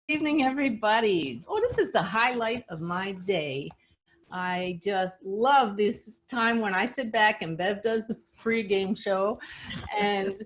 Evening, everybody. Oh, this is the highlight of my day. I just love this time when I sit back and Bev does the free game show and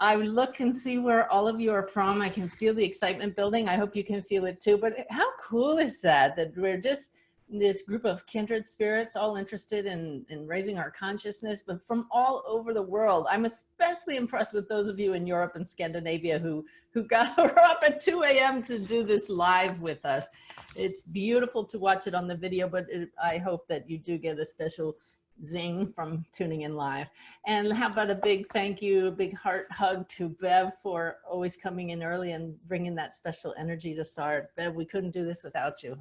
I look and see where all of you are from. I can feel the excitement building. I hope you can feel it too. But how cool is that we're just this group of kindred spirits all interested in raising our consciousness, but from all over the world. I'm especially impressed with those of you in Europe and Scandinavia who got up at 2 a.m. to do this live with us. It's beautiful to watch it on the video, but I hope that you do get a special zing from tuning in live. And how about a big thank you, a big heart hug to Bev for always coming in early and bringing that special energy to start. Bev, we couldn't do this without you.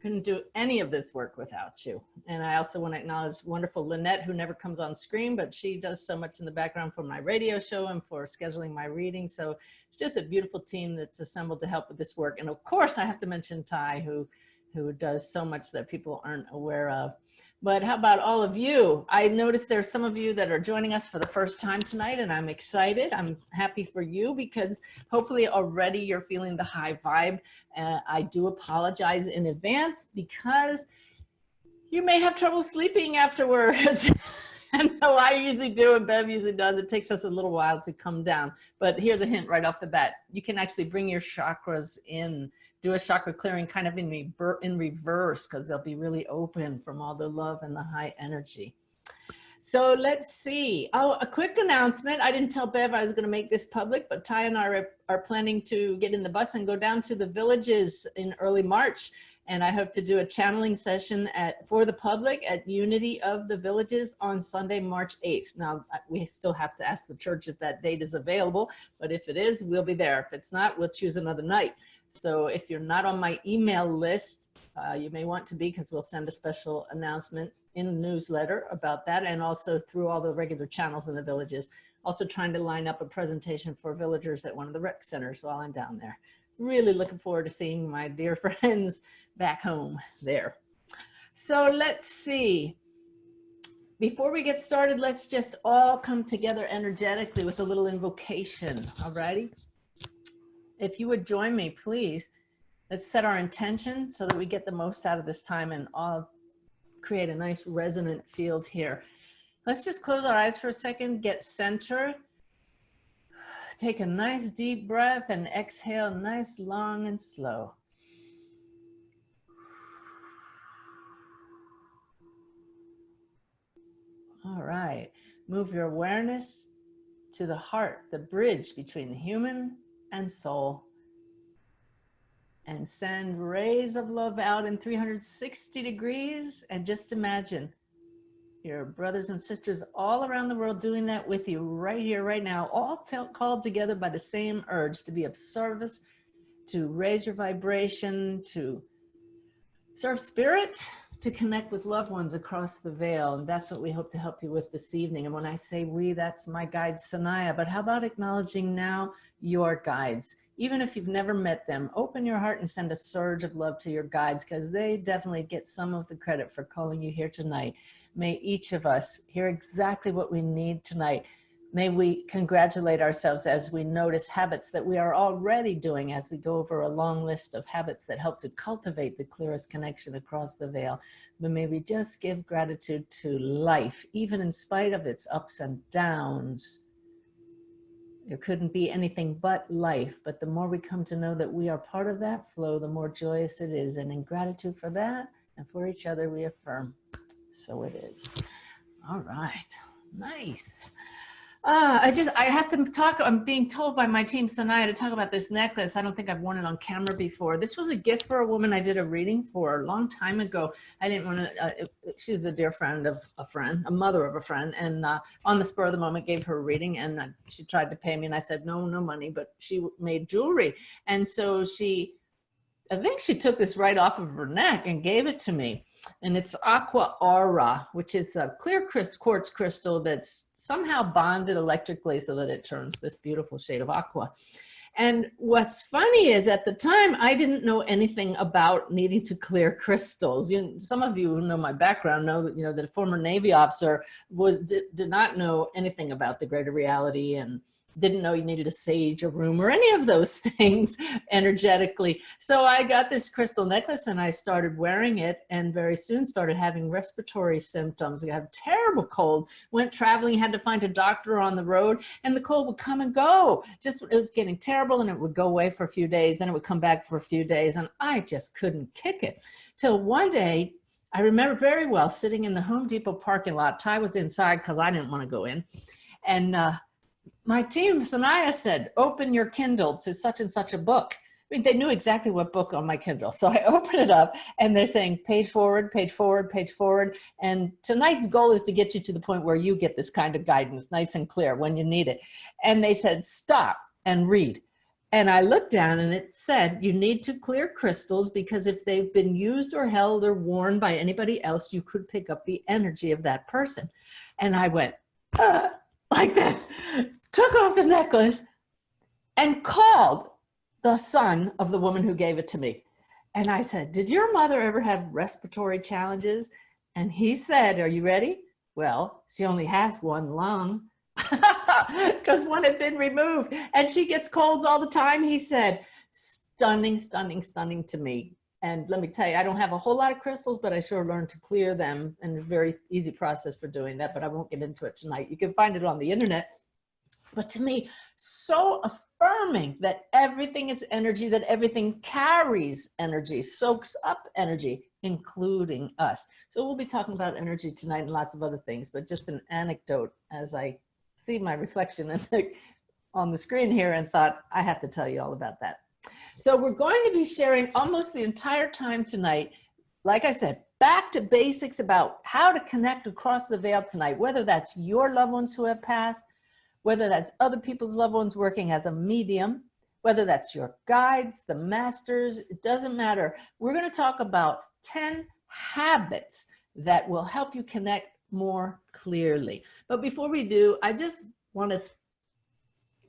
Couldn't do any of this work without you. And I also want to acknowledge wonderful Lynette, who never comes on screen, but she does so much in the background for my radio show and for scheduling my reading. So it's just a beautiful team that's assembled to help with this work. And of course, I have to mention Ty, who does so much that people aren't aware of. But how about all of you? I noticed there's some of you that are joining us for the first time tonight, and I'm excited. I'm happy for you because hopefully already you're feeling the high vibe. I do apologize in advance because you may have trouble sleeping afterwards. I know I usually do and Bev usually does. It takes us a little while to come down. But here's a hint right off the bat. You can actually bring your chakras in. Do a chakra clearing kind of in reverse because they'll be really open from all the love and the high energy. So let's see. Oh, a quick announcement. I didn't tell Bev I was going to make this public, but Ty and I are planning to get in the bus and go down to the villages in early March. And I hope to do a channeling session for the public at Unity of the Villages on Sunday, March 8th. Now, we still have to ask the church if that date is available, but if it is, we'll be there. If it's not, we'll choose another night. So if you're not on my email list, you may want to be because we'll send a special announcement in the newsletter about that and also through all the regular channels in the villages. Also trying to line up a presentation for villagers at one of the rec centers while I'm down there. Really looking forward to seeing my dear friends back home there. So let's see. Before we get started, let's just all come together energetically with a little invocation, all righty? If you would join me, please, let's set our intention so that we get the most out of this time and all create a nice resonant field here. Let's just close our eyes for a second, get centered. Take a nice deep breath and exhale nice, long, and slow. All right, move your awareness to the heart, the bridge between the human and soul. And send rays of love out in 360 degrees. And just imagine your brothers and sisters all around the world doing that with you right here, right now, all called together by the same urge to be of service, to raise your vibration, to serve spirit, to connect with loved ones across the veil. And that's what we hope to help you with this evening. And when I say we, that's my guide, Sanaya. But how about acknowledging now your guides? Even if you've never met them, open your heart and send a surge of love to your guides because they definitely get some of the credit for calling you here tonight. May each of us hear exactly what we need tonight. May we congratulate ourselves as we notice habits that we are already doing as we go over a long list of habits that help to cultivate the clearest connection across the veil. But may we just give gratitude to life, even in spite of its ups and downs. There couldn't be anything but life, but the more we come to know that we are part of that flow, the more joyous it is. And in gratitude for that and for each other, we affirm. So it is. All right, nice. I have to talk, I'm being told by my team, Sanaya, to talk about this necklace. I don't think I've worn it on camera before. This was a gift for a woman I did a reading for a long time ago. I didn't want to, she's a dear friend of a friend, a mother of a friend, and on the spur of the moment gave her a reading and she tried to pay me and I said, no money, but she made jewelry. And so I think she took this right off of her neck and gave it to me. And it's Aqua Aura, which is a clear quartz crystal that's somehow bonded electrically so that it turns this beautiful shade of aqua. And what's funny is at the time, I didn't know anything about needing to clear crystals. Some of you who know my background know that, that a former Navy officer did not know anything about the greater reality and didn't know you needed to sage a room or any of those things energetically. So I got this crystal necklace and I started wearing it, and very soon started having respiratory symptoms. I had a terrible cold, went traveling, had to find a doctor on the road, and the cold would come and go. Just, it was getting terrible, and it would go away for a few days, and it would come back for a few days, and I just couldn't kick it. Till one day, I remember very well sitting in the Home Depot parking lot. Ty was inside because I didn't want to go in. And my team, Sanaya, said, open your Kindle to such and such a book. I mean, they knew exactly what book on my Kindle. So I opened it up and they're saying page forward, page forward, page forward. And tonight's goal is to get you to the point where you get this kind of guidance nice and clear when you need it. And they said, stop and read. And I looked down and it said, you need to clear crystals because if they've been used or held or worn by anybody else, you could pick up the energy of that person. And I went, like this, took off the necklace and called the son of the woman who gave it to me. And I said, did your mother ever have respiratory challenges? And he said, are you ready? Well, she only has one lung because one had been removed and she gets colds all the time. He said, stunning, stunning, stunning to me. And let me tell you, I don't have a whole lot of crystals, but I sure learned to clear them, and it's a very easy process for doing that, but I won't get into it tonight. You can find it on the internet. But to me, so affirming that everything is energy, that everything carries energy, soaks up energy, including us. So we'll be talking about energy tonight and lots of other things, but just an anecdote as I see my reflection on the screen here and thought, I have to tell you all about that. So we're going to be sharing almost the entire time tonight, like I said, back to basics about how to connect across the veil tonight, whether that's your loved ones who have passed, whether that's other people's loved ones working as a medium, whether that's your guides, the masters, it doesn't matter. We're going to talk about 10 habits that will help you connect more clearly. But before we do, I just want to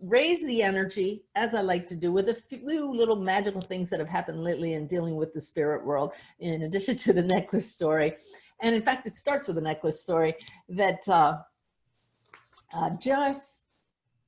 raise the energy, as I like to do, with a few little magical things that have happened lately in dealing with the spirit world, in addition to the necklace story. And in fact, it starts with a necklace story that just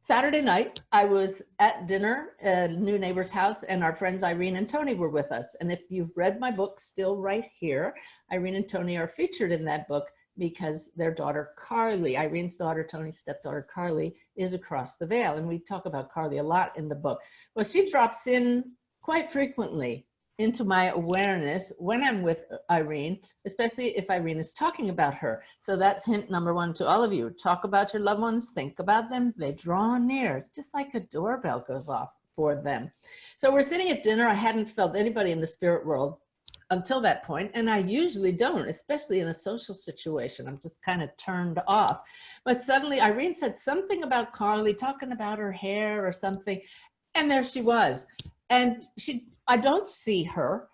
Saturday night, I was at dinner at a new neighbor's house, and our friends Irene and Tony were with us. And if you've read my book, Still Right Here, Irene and Tony are featured in that book because their daughter Carly, Irene's daughter, Tony's stepdaughter Carly, is across the veil. And we talk about Carly a lot in the book. Well, she drops in quite frequently into my awareness when I'm with Irene, especially if Irene is talking about her. So that's hint number one to all of you. Talk about your loved ones, think about them, they draw near, just like a doorbell goes off for them. So we're sitting at dinner. I hadn't felt anybody in the spirit world until that point, and I usually don't, especially in a social situation. I'm just kind of turned off. But suddenly Irene said something about Carly, talking about her hair or something, and there she was. And I don't see her,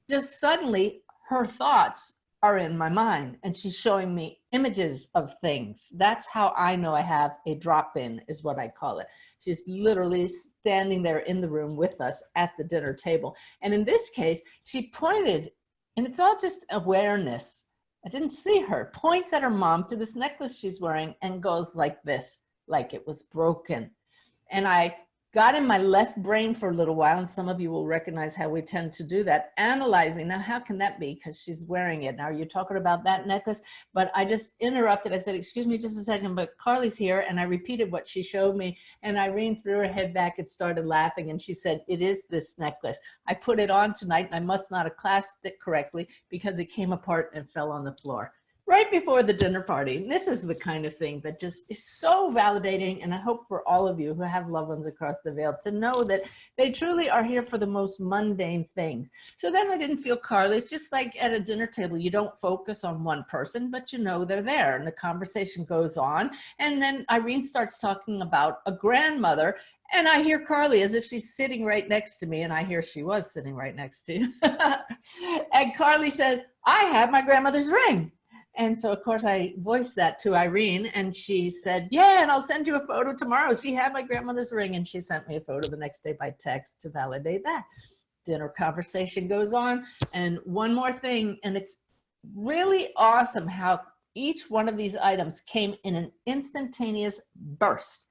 just suddenly her thoughts are in my mind and she's showing me images of things. That's how I know I have a drop-in, is what I call it. She's literally standing there in the room with us at the dinner table. And in this case, she pointed, and it's all just awareness. I didn't see her, points at her mom to this necklace she's wearing and goes like this, like it was broken. And I got in my left brain for a little while, and some of you will recognize how we tend to do that, analyzing, now how can that be, because she's wearing it. Now you're talking about that necklace, but I just interrupted. I said, excuse me just a second, but Carly's here, and I repeated what she showed me, and Irene threw her head back and started laughing, and she said, it is this necklace. I put it on tonight, and I must not have clasped it correctly because it came apart and fell on the floor right before the dinner party. And this is the kind of thing that just is so validating. And I hope for all of you who have loved ones across the veil to know that they truly are here for the most mundane things. So then I didn't feel Carly. It's just like at a dinner table, you don't focus on one person, but you know they're there, and the conversation goes on. And then Irene starts talking about a grandmother, and I hear Carly as if she's sitting right next to me, and I hear she was sitting right next to you. And Carly says, I have my grandmother's ring. And so, of course, I voiced that to Irene, and she said, yeah, and I'll send you a photo tomorrow. She had my grandmother's ring, and she sent me a photo the next day by text to validate that. Dinner conversation goes on. And one more thing, and it's really awesome how each one of these items came in an instantaneous burst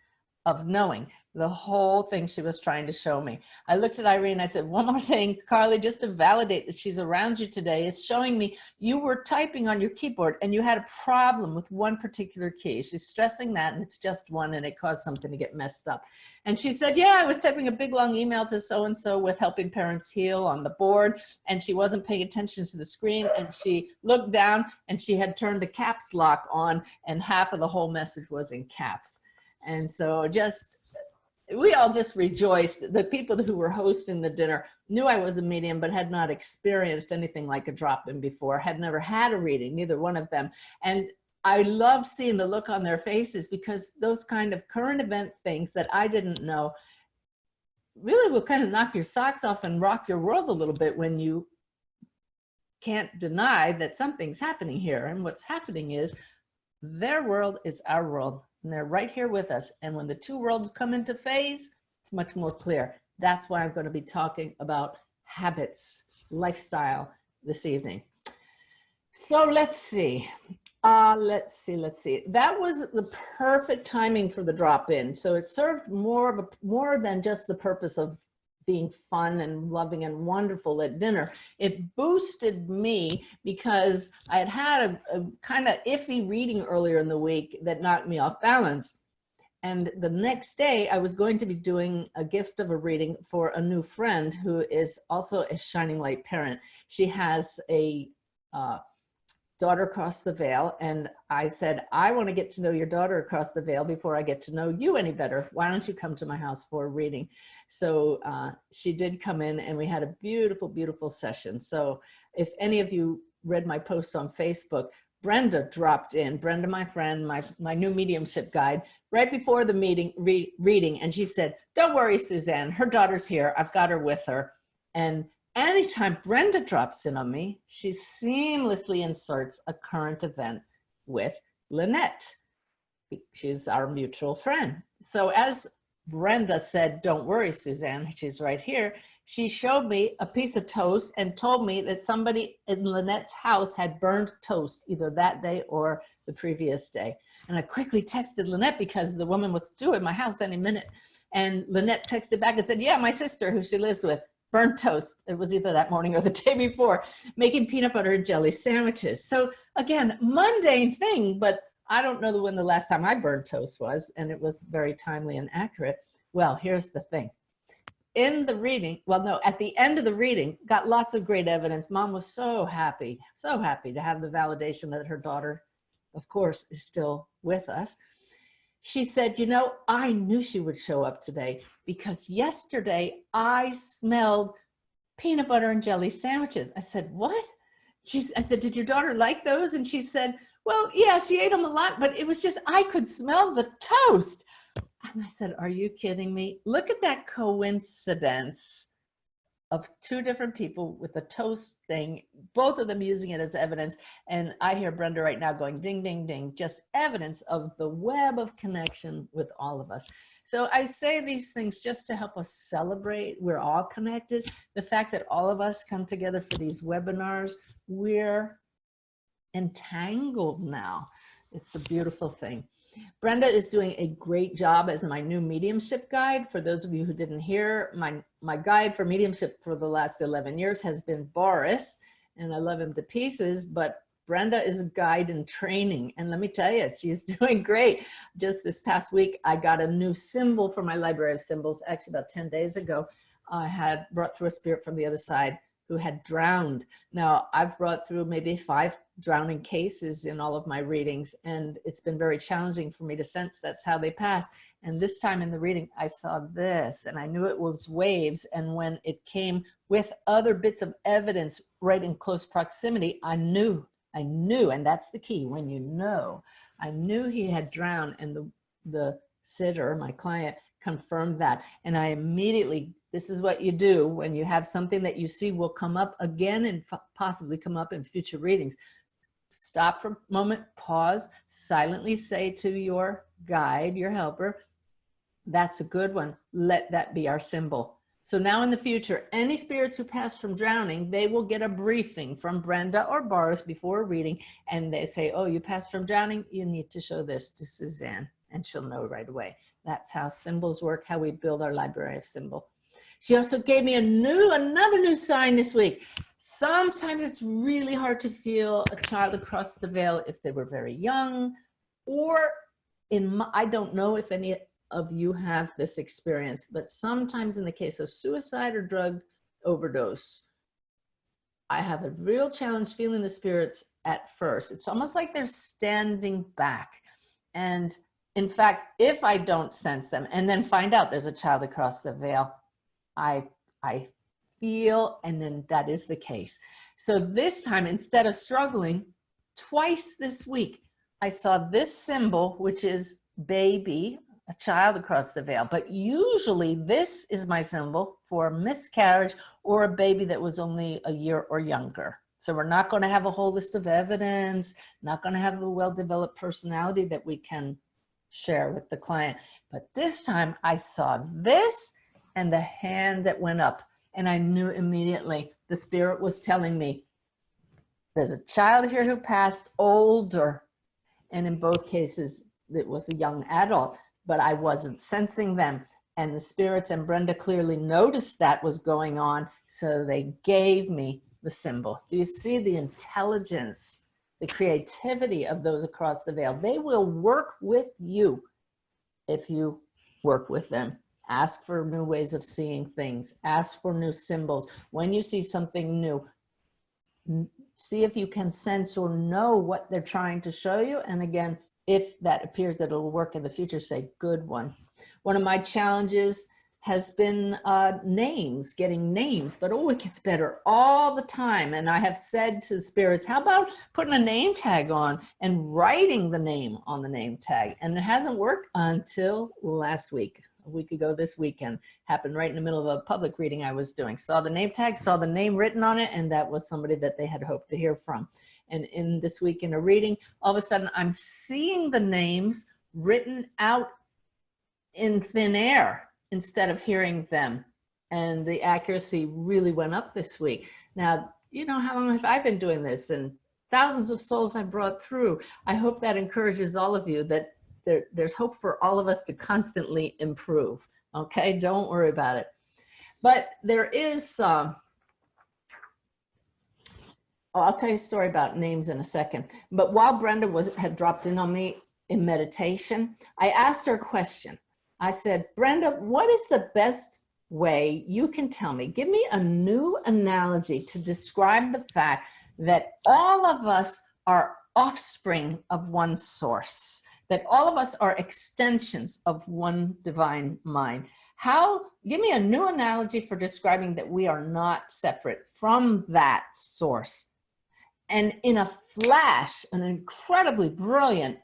of knowing the whole thing she was trying to show me. I looked at Irene, I said, one more thing, Carly, just to validate that she's around you today, is showing me you were typing on your keyboard and you had a problem with one particular key. She's stressing that, and it's just one, and it caused something to get messed up. And she said, yeah, I was typing a big long email to so-and-so with helping parents heal on the board, and she wasn't paying attention to the screen, and she looked down and she had turned the caps lock on, and half of the whole message was in caps. And so we all just rejoiced. The people who were hosting the dinner knew I was a medium, but had not experienced anything like a drop-in before, had never had a reading, neither one of them. And I loved seeing the look on their faces, because those kind of current event things that I didn't know really will kind of knock your socks off and rock your world a little bit when you can't deny that something's happening here. And what's happening is their world is our world, and they're right here with us. And when the two worlds come into phase, it's much more clear. That's why I'm going to be talking about habits, lifestyle this evening. So let's see. Let's see. That was the perfect timing for the drop-in. So it served more than just the purpose of being fun and loving and wonderful at dinner. It boosted me because I had had a kind of iffy reading earlier in the week that knocked me off balance. And the next day I was going to be doing a gift of a reading for a new friend who is also a shining light parent. She has a daughter across the veil, and I said, I want to get to know your daughter across the veil before I get to know you any better. Why don't you come to my house for a reading? So she did come in, and we had a beautiful, beautiful session. So if any of you read my post on Facebook, Brenda dropped in, Brenda, my friend, my new mediumship guide, right before the meeting reading, and she said, don't worry, Suzanne, her daughter's here. I've got her with her. And anytime Brenda drops in on me, she seamlessly inserts a current event with Lynette. She's our mutual friend. So as Brenda said, don't worry, Suzanne, she's right here, she showed me a piece of toast and told me that somebody in Lynette's house had burned toast either that day or the previous day. And I quickly texted Lynette because the woman was due at my house any minute. And Lynette texted back and said, yeah, my sister who she lives with, burnt toast. It was either that morning or the day before, making peanut butter and jelly sandwiches. So again, mundane thing, but I don't know when the last time I burned toast was, and it was very timely and accurate. Well, here's the thing. In the reading, well, no, at the end of the reading, got lots of great evidence. Mom was so happy to have the validation that her daughter, of course, is still with us. She said, you know, I knew she would show up today because yesterday I smelled peanut butter and jelly sandwiches. I said, what? I said, did your daughter like those? And she said, well, yeah, she ate them a lot, but it was just, I could smell the toast. And I said, are you kidding me? Look at that coincidence of two different people with a toast thing, both of them using it as evidence. And I hear Brenda right now going ding, ding, ding, just evidence of the web of connection with all of us. So I say these things just to help us celebrate. We're all connected. The fact that all of us come together for these webinars, we're entangled now. It's a beautiful thing. Brenda is doing a great job as my new mediumship guide. For those of you who didn't hear, my guide for mediumship for the last 11 years has been Boris, and I love him to pieces, but Brenda is a guide in training. And let me tell you, she's doing great. Just this past week, I got a new symbol for my library of symbols. Actually, about 10 days ago, I had brought through a spirit from the other side who had drowned. Now, I've brought through maybe 5 drowning cases in all of my readings, and it's been very challenging for me to sense that's how they pass. And this time in the reading, I saw this, and I knew it was waves. And when it came with other bits of evidence right in close proximity, I knew, and that's the key, when you know. I knew he had drowned, and the sitter, my client, confirmed that. And I immediately, this is what you do when you have something that you see will come up again and possibly come up in future readings. Stop for a moment, pause, silently say to your guide, your helper, that's a good one. Let that be our symbol. So now in the future, any spirits who pass from drowning, they will get a briefing from Brenda or Boris before a reading, and they say, oh, you passed from drowning, you need to show this to Suzanne, and she'll know right away. That's how symbols work, how we build our library of symbol. She also gave me another new sign this week. Sometimes it's really hard to feel a child across the veil if they were very young, or I don't know if any of you have this experience, but sometimes in the case of suicide or drug overdose, I have a real challenge feeling the spirits at first. It's almost like they're standing back. And in fact, if I don't sense them and then find out there's a child across the veil, I feel, and then that is the case. So this time, instead of struggling, twice this week, I saw this symbol, which is baby, a child across the veil. But usually this is my symbol for miscarriage or a baby that was only a year or younger. So we're not going to have a whole list of evidence, not going to have a well-developed personality that we can share with the client. But this time I saw this and the hand that went up, and I knew immediately the spirit was telling me there's a child here who passed, older, and in both cases it was a young adult, but I wasn't sensing them. And the spirits and Brenda clearly noticed that was going on, so they gave me the symbol. Do you see the intelligence, the creativity of those across the veil? They will work with you if you work with them. Ask for new ways of seeing things. Ask for new symbols. When you see something new, see if you can sense or know what they're trying to show you. And again, if that appears that it'll work in the future, say, good one. One of my challenges has been names, getting names, but oh, it gets better all the time. And I have said to the spirits, how about putting a name tag on and writing the name on the name tag? And it hasn't worked until last week. A week ago this weekend, happened right in the middle of a public reading I was doing. Saw the name tag, saw the name written on it, and that was somebody that they had hoped to hear from. And in this week in a reading, all of a sudden I'm seeing the names written out in thin air instead of hearing them. And the accuracy really went up this week. Now, you know, how long have I been doing this? And thousands of souls I've brought through. I hope that encourages all of you that there's hope for all of us to constantly improve. Okay, don't worry about it. But there is I'll tell you a story about names in a second. But while Brenda had dropped in on me in meditation, I asked her a question. I said, Brenda, what is the best way you can tell me? Give me a new analogy to describe the fact that all of us are offspring of one source, that all of us are extensions of one divine mind. Give me a new analogy for describing that we are not separate from that source. And in a flash, an incredibly brilliant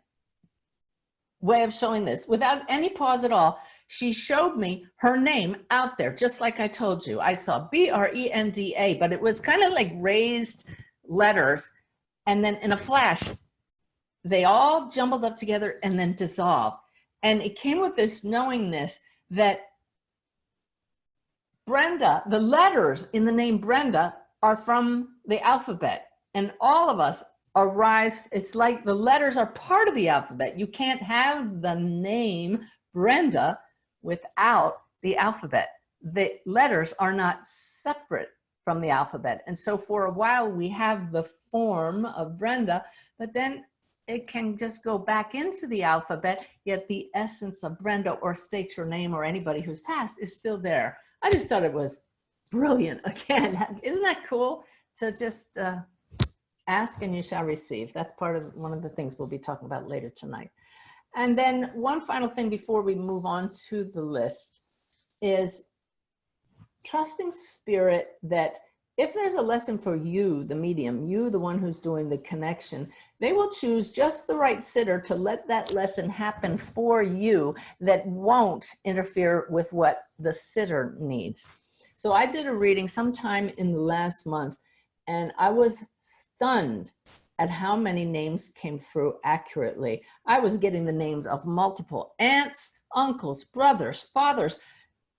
way of showing this, without any pause at all, she showed me her name out there, just like I told you. I saw B-R-E-N-D-A, but it was kind of like raised letters. And then in a flash, they all jumbled up together and then dissolved. And it came with this knowingness that Brenda, the letters in the name Brenda are from the alphabet. And all of us arise, it's like the letters are part of the alphabet. You can't have the name Brenda without the alphabet. The letters are not separate from the alphabet. And so for a while we have the form of Brenda, but then it can just go back into the alphabet, yet the essence of Brenda, or state your name, or anybody who's passed, is still there. I just thought it was brilliant. Again, isn't that cool? So just ask and you shall receive. That's part of one of the things we'll be talking about later tonight. And then one final thing before we move on to the list is trusting spirit that if there's a lesson for you, the medium, you, the one who's doing the connection, they will choose just the right sitter to let that lesson happen for you that won't interfere with what the sitter needs. So I did a reading sometime in the last month, and I was stunned at how many names came through accurately. I was getting the names of multiple aunts, uncles, brothers, fathers.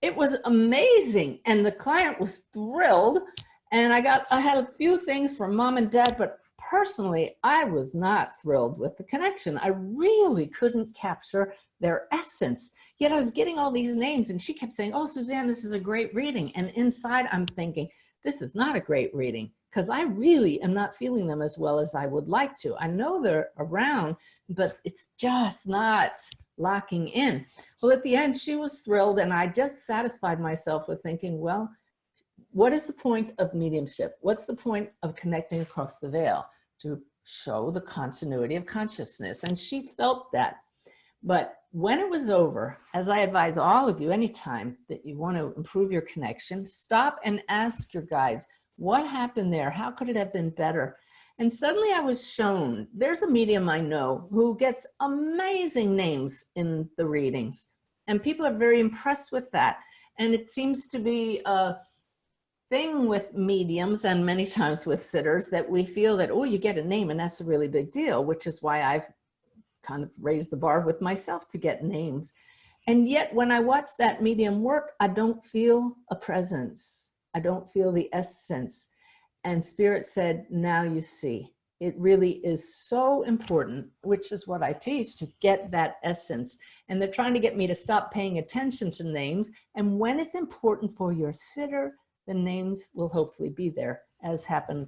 It was amazing. And the client was thrilled. And I had a few things from mom and dad, but personally, I was not thrilled with the connection. I really couldn't capture their essence. Yet I was getting all these names, and she kept saying, oh, Suzanne, this is a great reading. And inside I'm thinking, this is not a great reading, because I really am not feeling them as well as I would like to. I know they're around, but it's just not locking in. Well, at the end, she was thrilled, and I just satisfied myself with thinking, well, what is the point of mediumship? What's the point of connecting across the veil? To show the continuity of consciousness. And she felt that. But when it was over, as I advise all of you, anytime that you want to improve your connection, stop and ask your guides, what happened there? How could it have been better? And suddenly I was shown, there's a medium I know who gets amazing names in the readings. And people are very impressed with that. And it seems to be a thing with mediums and many times with sitters that we feel that, oh, you get a name and that's a really big deal, which is why I've kind of raised the bar with myself to get names. And yet when I watch that medium work, I don't feel a presence. I don't feel the essence. And Spirit said, now you see. It really is so important, which is what I teach, to get that essence. And they're trying to get me to stop paying attention to names. And when it's important for your sitter, the names will hopefully be there, as happened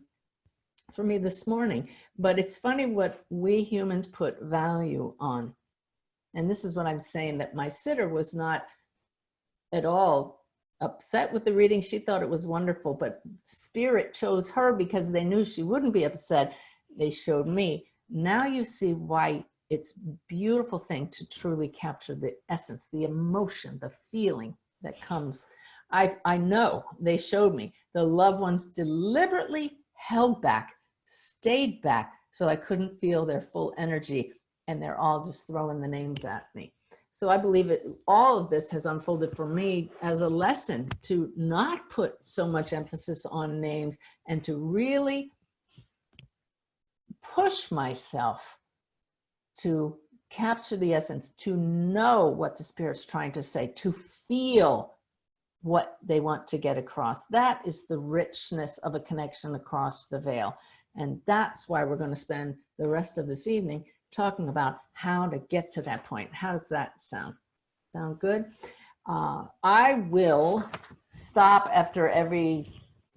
for me this morning. But it's funny what we humans put value on. And this is what I'm saying, that my sitter was not at all upset with the reading. She thought it was wonderful, but Spirit chose her because they knew she wouldn't be upset. They showed me. Now you see why it's a beautiful thing to truly capture the essence, the emotion, the feeling that comes. I know they showed me the loved ones deliberately held back, stayed back, so I couldn't feel their full energy, and they're all just throwing the names at me. So I believe all of this has unfolded for me as a lesson to not put so much emphasis on names and to really push myself to capture the essence, to know what the Spirit's trying to say, to feel what they want to get across. That is the richness of a connection across the veil. And that's why we're going to spend the rest of this evening talking about how to get to that point. How does that sound? Sound good? I will stop after every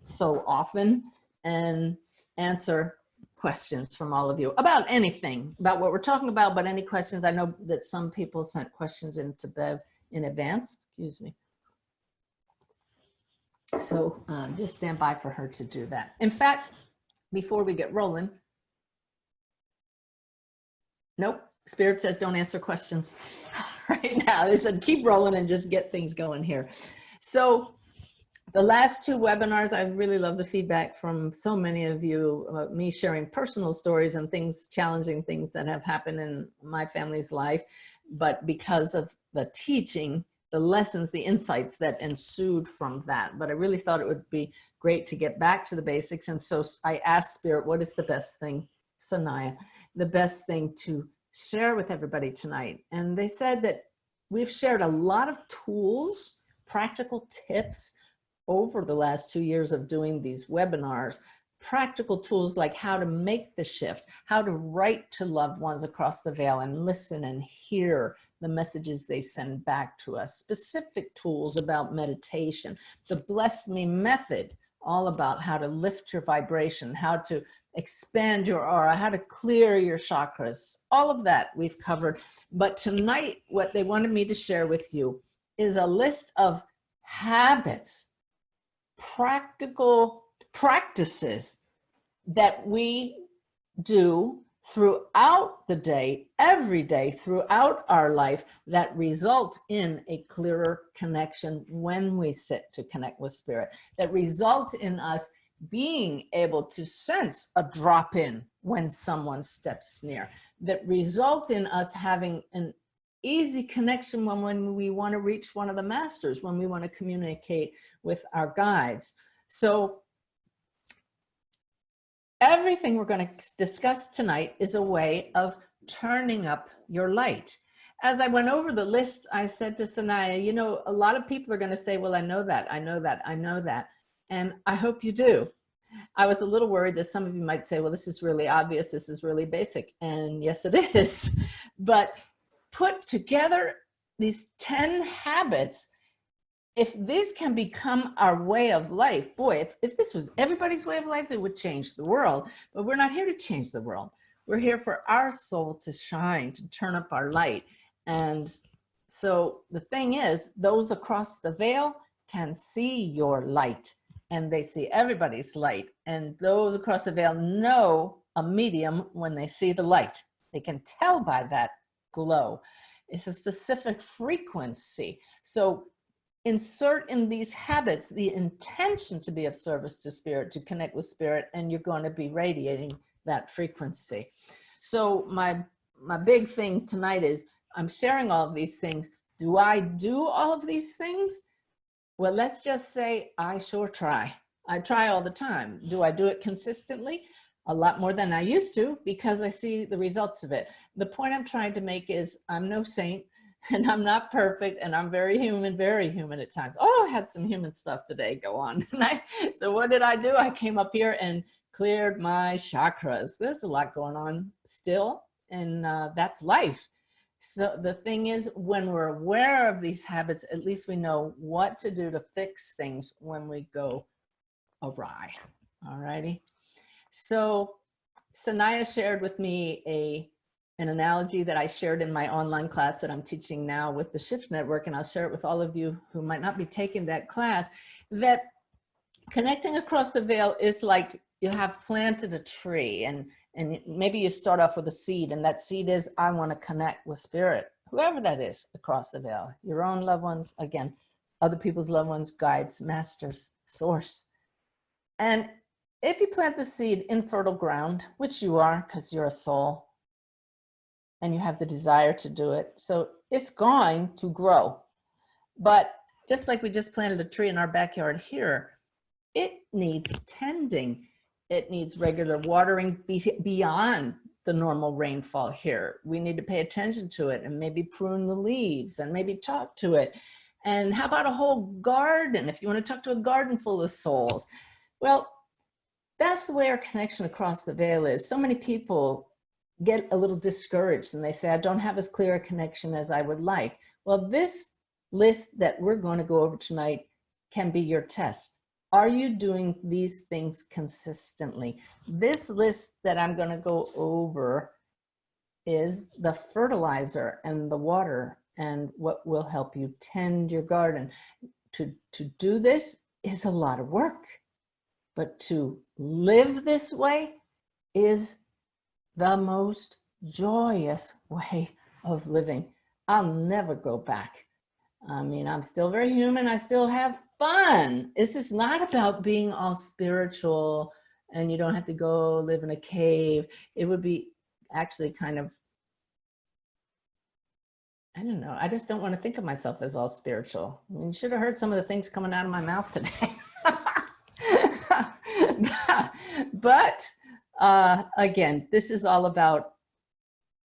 so often and answer questions from all of you about anything, about what we're talking about, but any questions. I know that some people sent questions into Bev in advance, excuse me. So just stand by for her to do that. In fact, before we get rolling, nope, Spirit says don't answer questions right now. They said keep rolling and just get things going here. So the last two webinars, I really love the feedback from so many of you about me sharing personal stories and things, challenging things that have happened in my family's life. But because of the teaching, the lessons, the insights that ensued from that. But I really thought it would be great to get back to the basics. And so I asked Spirit, what is the best thing, Sanaya, the best thing to share with everybody tonight? And they said that we've shared a lot of tools, practical tips over the last 2 years of doing these webinars, practical tools like how to make the shift, how to write to loved ones across the veil and listen and hear the messages they send back to us, specific tools about meditation, the Bless Me method, all about how to lift your vibration, how to expand your aura, how to clear your chakras, all of that we've covered. But tonight, what they wanted me to share with you is a list of habits, practical practices that we do throughout the day, every day, throughout our life that result in a clearer connection when we sit to connect with Spirit, that result in us being able to sense a drop in when someone steps near, that result in us having an easy connection when we want to reach one of the masters, when we want to communicate with our guides. So everything we're going to discuss tonight is a way of turning up your light. As I went over the list, I said to Sanaya, you know, a lot of people are going to say, well, I know that, I know that, I know that. And I hope you do. I was a little worried that some of you might say, well, this is really obvious. This is really basic. And yes, it is. But put together these 10 habits, if this can become our way of life, boy, if this was everybody's way of life, it would change the world. But we're not here to change the world. We're here for our soul to shine, to turn up our light. And so the thing is, those across the veil can see your light, and they see everybody's light. And those across the veil know a medium when they see the light. They can tell by that glow. It's a specific frequency. So insert in these habits the intention to be of service to spirit, to connect with spirit, and you're going to be radiating that frequency. So my big thing tonight is I'm sharing all of these things. Do I do all of these things? Well, let's just say I sure try. I try all the time. Do I do it consistently? A lot more than I used to, because I see the results of it. The point I'm trying to make is I'm no saint, and I'm not perfect, and I'm very human at times. Oh, I had some human stuff today go on. So what did I do? I came up here and cleared my chakras. There's a lot going on still, and that's life. So the thing is, when we're aware of these habits, at least we know what to do to fix things when we go awry. All righty. So Sanaya shared with me an analogy that I shared in my online class that I'm teaching now with the Shift Network, and I'll share it with all of you who might not be taking that class, that connecting across the veil is like you have planted a tree, and maybe you start off with a seed, and that seed is, I want to connect with spirit, whoever that is across the veil, your own loved ones, again, other people's loved ones, guides, masters, source. And if you plant the seed in fertile ground, which you are because you're a soul, and you have the desire to do it, so it's going to grow. But just like we just planted a tree in our backyard here, it needs tending. It needs regular watering beyond the normal rainfall here. We need to pay attention to it and maybe prune the leaves and maybe talk to it. And how about a whole garden? If you want to talk to a garden full of souls, well, that's the way our connection across the veil is. So many people get a little discouraged and they say, I don't have as clear a connection as I would like. Well, this list that we're going to go over tonight can be your test. Are you doing these things consistently? This list that I'm going to go over is the fertilizer and the water and what will help you tend your garden. To do this is a lot of work, but to live this way is the most joyous way of living. I'll never go back. I mean, I'm still very human. I still have fun. This is not about being all spiritual and you don't have to go live in a cave. It would be actually kind of, I don't know. I just don't want to think of myself as all spiritual. I mean, you should have heard some of the things coming out of my mouth today. But again, this is all about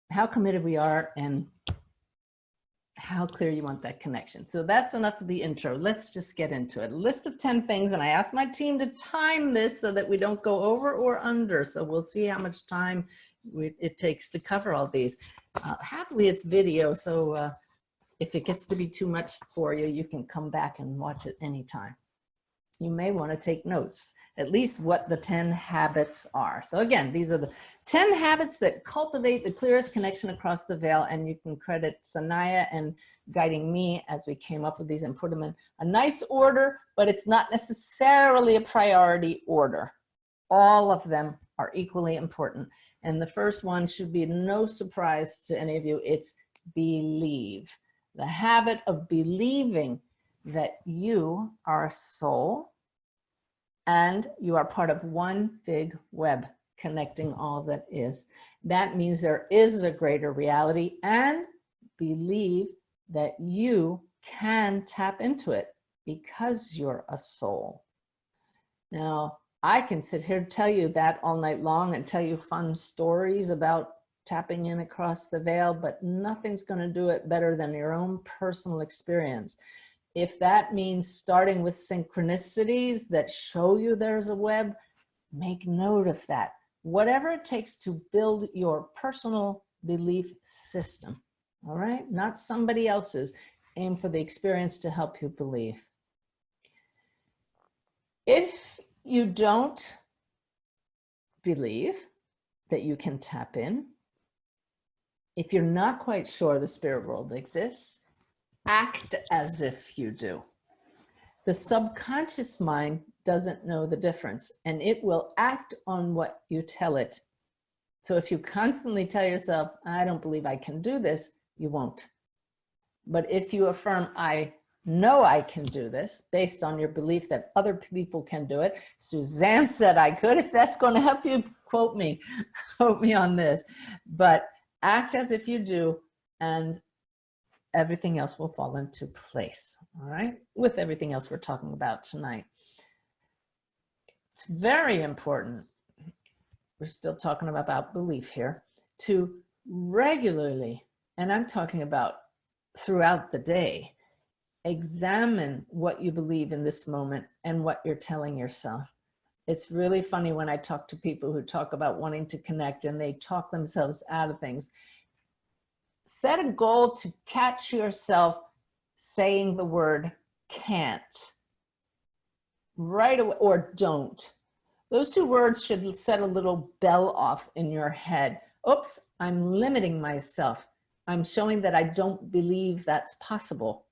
how committed we are and how clear you want that connection. So that's enough of the intro. Let's just get into it. A list of 10 things, and I asked my team to time this so that we don't go over or under. So we'll see how much time it takes to cover all these. Happily, it's video, so if it gets to be too much for you, you can come back and watch it anytime. You may want to take notes, at least what the 10 habits are. So again, these are the 10 habits that cultivate the clearest connection across the veil, and you can credit Sanaya and guiding me as we came up with these and put them in a nice order, but it's not necessarily a priority order. All of them are equally important. And the first one should be no surprise to any of you. It's believe. The habit of believing that you are a soul and you are part of one big web connecting all that is. That means there is a greater reality, and believe that you can tap into it because you're a soul. Now, I can sit here and tell you that all night long and tell you fun stories about tapping in across the veil, but nothing's going to do it better than your own personal experience. If that means starting with synchronicities that show you there's a web, Make note of that. Whatever it takes to build your personal belief system, all right? Not somebody else's. Aim for the experience to help you believe. If you don't believe that you can tap in, if you're not quite sure the spirit world exists, act as if you do. The subconscious mind doesn't know the difference, and it will act on what you tell it. So if you constantly tell yourself, I don't believe I can do this, you won't. But if you affirm, I know I can do this, based on your belief that other people can do it. Suzanne said I could. If that's going to help you, quote me on this. But act as if you do, and everything else will fall into place, all right? With everything else we're talking about tonight. It's very important, we're still talking about belief here, to regularly, and I'm talking about throughout the day, examine what you believe in this moment and what you're telling yourself. It's really funny when I talk to people who talk about wanting to connect and they talk themselves out of things. Set a goal to catch yourself saying the word can't right away, or don't. Those two words should set a little bell off in your head. Oops, I'm limiting myself. I'm showing that I don't believe that's possible.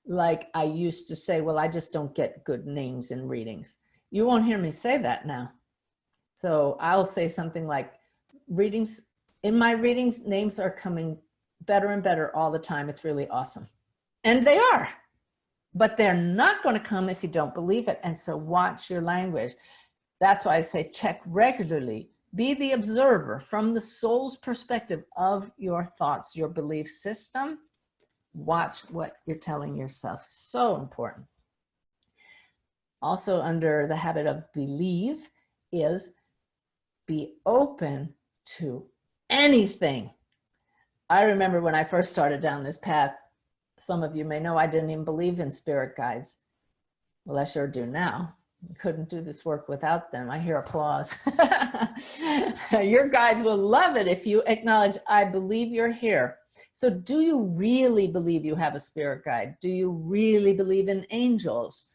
Like I used to say, well, I just don't get good names in readings. You won't hear me say that now. So I'll say something like, in my readings, names are coming better and better all the time. It's really awesome. And they are. But they're not going to come if you don't believe it. And so watch your language. That's why I say check regularly. Be the observer from the soul's perspective of your thoughts, your belief system. Watch what you're telling yourself. So important. Also under the habit of believe is be open to anything. I remember when I first started down this path, some of you may know I didn't even believe in spirit guides. Well, I sure do now. I couldn't do this work without them. I hear applause. Your guides will love it if you acknowledge, I believe you're here. So do you really believe you have a spirit guide? Do you really believe in angels?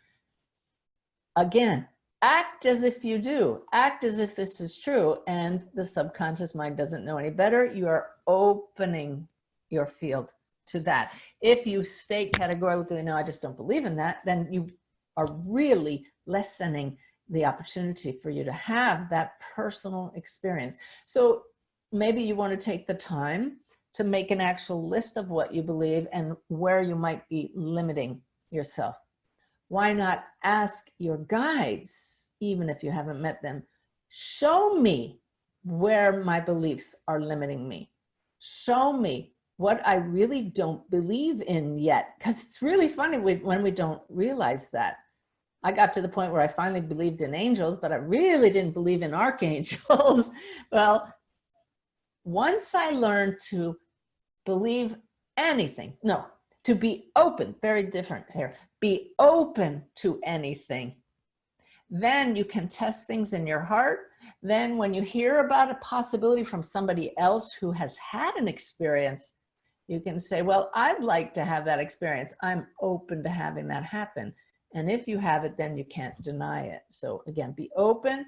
Again, act as if you do. Act as if this is true, and the subconscious mind doesn't know any better. You are opening your field to that. If you state categorically, no, I just don't believe in that, then you are really lessening the opportunity for you to have that personal experience. So maybe you want to take the time to make an actual list of what you believe and where you might be limiting yourself. Why not ask your guides, even if you haven't met them, show me where my beliefs are limiting me. Show me what I really don't believe in yet. Because it's really funny when we don't realize that. I got to the point where I finally believed in angels, but I really didn't believe in archangels. Well, once I learned to believe anything, no, to be open, very different here, be open to anything, then you can test things in your heart. Then when you hear about a possibility from somebody else who has had an experience, you can say, well, I'd like to have that experience. I'm open to having that happen. And if you have it, then you can't deny it. So again, be open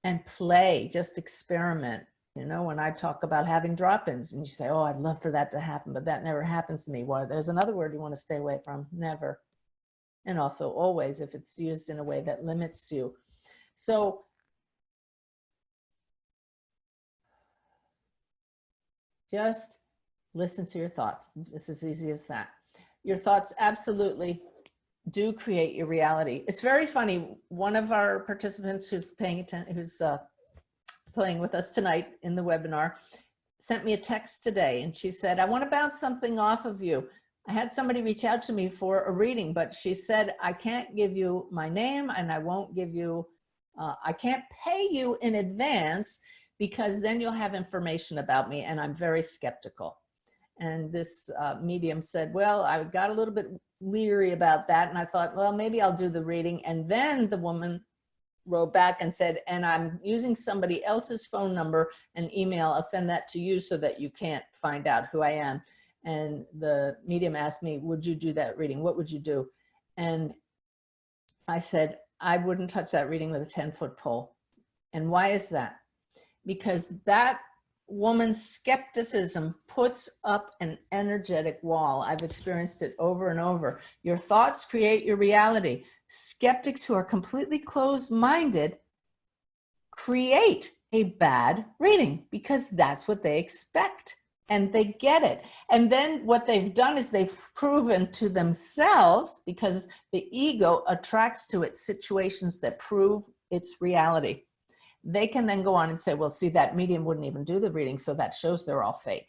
and play, just experiment. You know, when I talk about having drop-ins and you say, oh, I'd love for that to happen, but that never happens to me. Well, there's another word you want to stay away from, never. And also always, if it's used in a way that limits you. So just listen to your thoughts. It's as easy as that. Your thoughts absolutely do create your reality. It's very funny. One of our participants who's paying attention, who's playing with us tonight in the webinar, sent me a text today, and she said, I want to bounce something off of you. I had somebody reach out to me for a reading, but she said, I can't give you my name, and I won't give you, I can't pay you in advance because then you'll have information about me, and I'm very skeptical. And this medium said, well, I got a little bit leery about that, and I thought, well, maybe I'll do the reading. And then the woman wrote back and said, and I'm using somebody else's phone number and email. I'll send that to you so that you can't find out who I am. And the medium asked me, would you do that reading? What would you do? And I said, I wouldn't touch that reading with a 10-foot pole. And why is that? Because that woman's skepticism puts up an energetic wall. I've experienced it over and over. Your thoughts create your reality. Skeptics who are completely closed-minded create a bad reading because that's what they expect and they get it. And then what they've done is they've proven to themselves, because the ego attracts to it situations that prove its reality. They can then go on and say, well, see, that medium wouldn't even do the reading, so that shows they're all fake.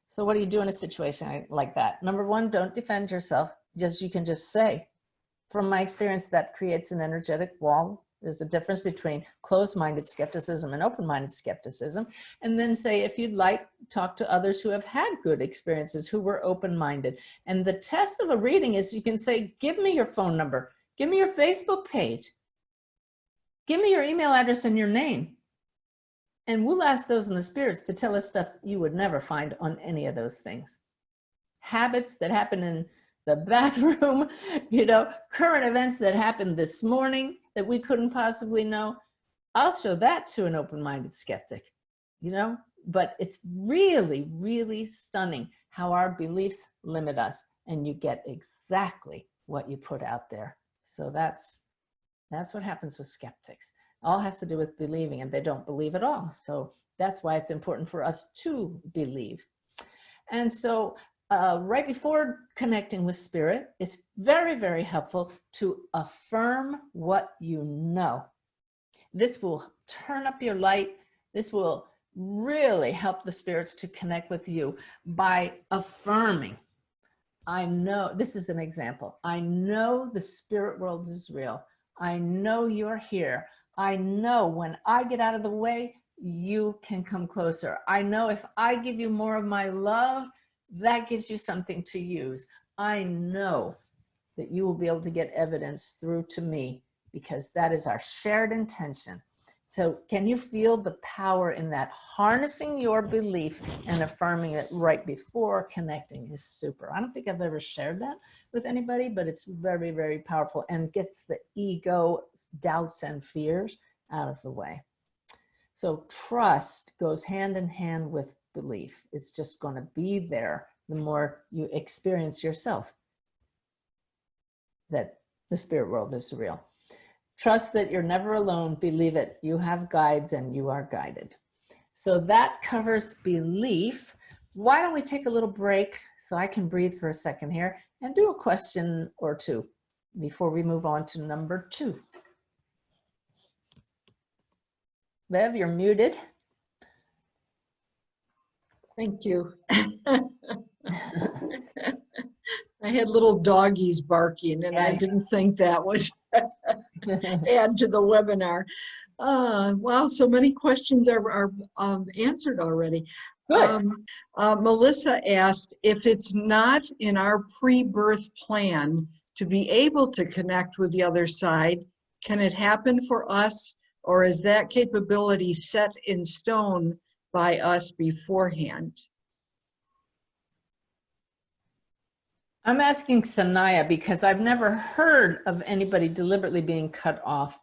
So what do you do in a situation like that? Number one, don't defend yourself. You can just say, from my experience, that creates an energetic wall. There's a difference between closed-minded skepticism and open-minded skepticism. And then say, if you'd like, talk to others who have had good experiences, who were open-minded. And the test of a reading is you can say, give me your phone number, give me your Facebook page, give me your email address and your name. And we'll ask those in the spirits to tell us stuff you would never find on any of those things. Habits that happen in the bathroom, you know, current events that happened this morning that we couldn't possibly know. I'll show that to an open-minded skeptic, you know, but it's really, really stunning how our beliefs limit us, and you get exactly what you put out there. So that's what happens with skeptics. All has to do with believing, and they don't believe at all. So that's why it's important for us to believe. And so right before connecting with spirit, it's very, very helpful to affirm what you know. This will turn up your light. This will really help the spirits to connect with you by affirming. I know, this is an example. I know the spirit world is real. I know you're here. I know when I get out of the way, you can come closer. I know if I give you more of my love, that gives you something to use. I know that you will be able to get evidence through to me, because that is our shared intention. So can you feel the power in that? Harnessing your belief and affirming it right before connecting is super. I don't think I've ever shared that with anybody, but it's very, very powerful and gets the ego doubts and fears out of the way. So trust goes hand in hand with belief. It's just going to be there the more you experience yourself that the spirit world is real. Trust that you're never alone. Believe it. You have guides and you are guided. So that covers belief. Why don't we take a little break so I can breathe for a second here and do a question or two before we move on to number 2. Bev, you're muted. Thank you. I had little doggies barking, and I didn't think that would add to the webinar. Wow, so many questions are answered already. Good. Melissa asked, if it's not in our pre-birth plan to be able to connect with the other side, can it happen for us, or is that capability set in stone by us beforehand? I'm asking Sanaya because I've never heard of anybody deliberately being cut off.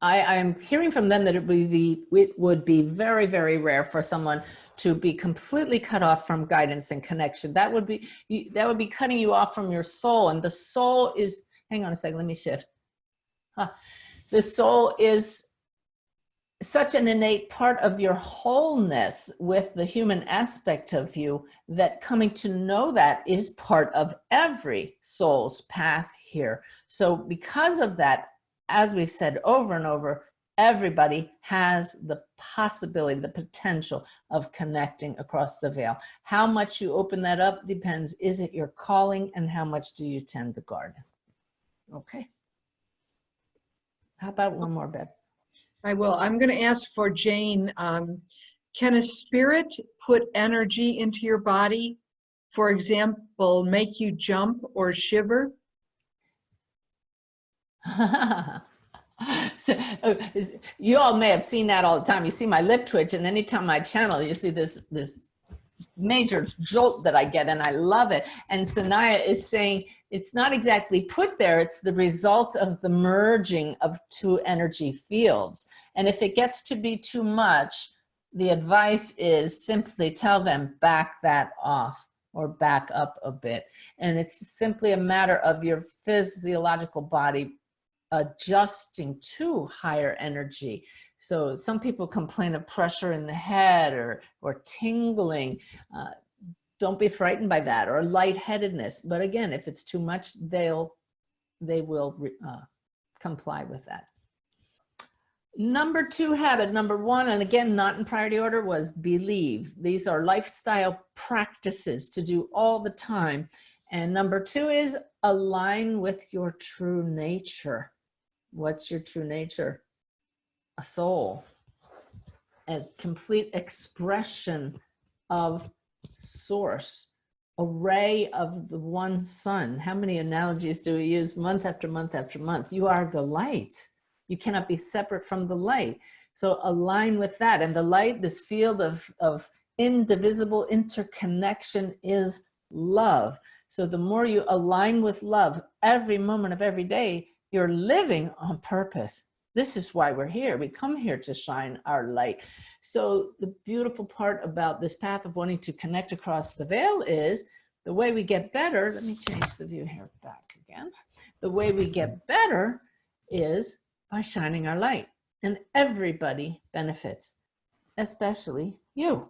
I'm hearing from them that it would be very, very rare for someone to be completely cut off from guidance and connection. That would be cutting you off from your soul, and the soul is, hang on a second, let me shift. The soul is such an innate part of your wholeness with the human aspect of you that coming to know that is part of every soul's path here. So because of that, as we've said over and over, everybody has the possibility, the potential of connecting across the veil. How much you open that up depends. Is it your calling, and how much do you tend the garden? Okay. How about one more, Bev? I will. I'm going to ask for Jane. Can a spirit put energy into your body for example, make you jump or shiver? So, you all may have seen that all the time. You see my lip twitch, and anytime I channel, you see this major jolt that I get, and I love it. And Sanaya is saying it's not exactly put there, it's the result of the merging of two energy fields. And if it gets to be too much, the advice is simply tell them back that off or back up a bit. And it's simply a matter of your physiological body adjusting to higher energy. So some people complain of pressure in the head or tingling. Don't be frightened by that, or lightheadedness. But again, if it's too much, they will comply with that. Number 2 habit, number 1, and again, not in priority order, was believe. These are lifestyle practices to do all the time. And number 2 is align with your true nature. What's your true nature? A soul, a complete expression of source, a ray of the one sun. How many analogies do we use month after month after month? You are the light. You cannot be separate from the light. So align with that. And the light, this field of indivisible interconnection, is love. So the more you align with love every moment of every day, you're living on purpose. This is why we're here. We come here to shine our light. So the beautiful part about this path of wanting to connect across the veil is the way we get better. Let me change the view here back again. The way we get better is by shining our light, and everybody benefits, especially you.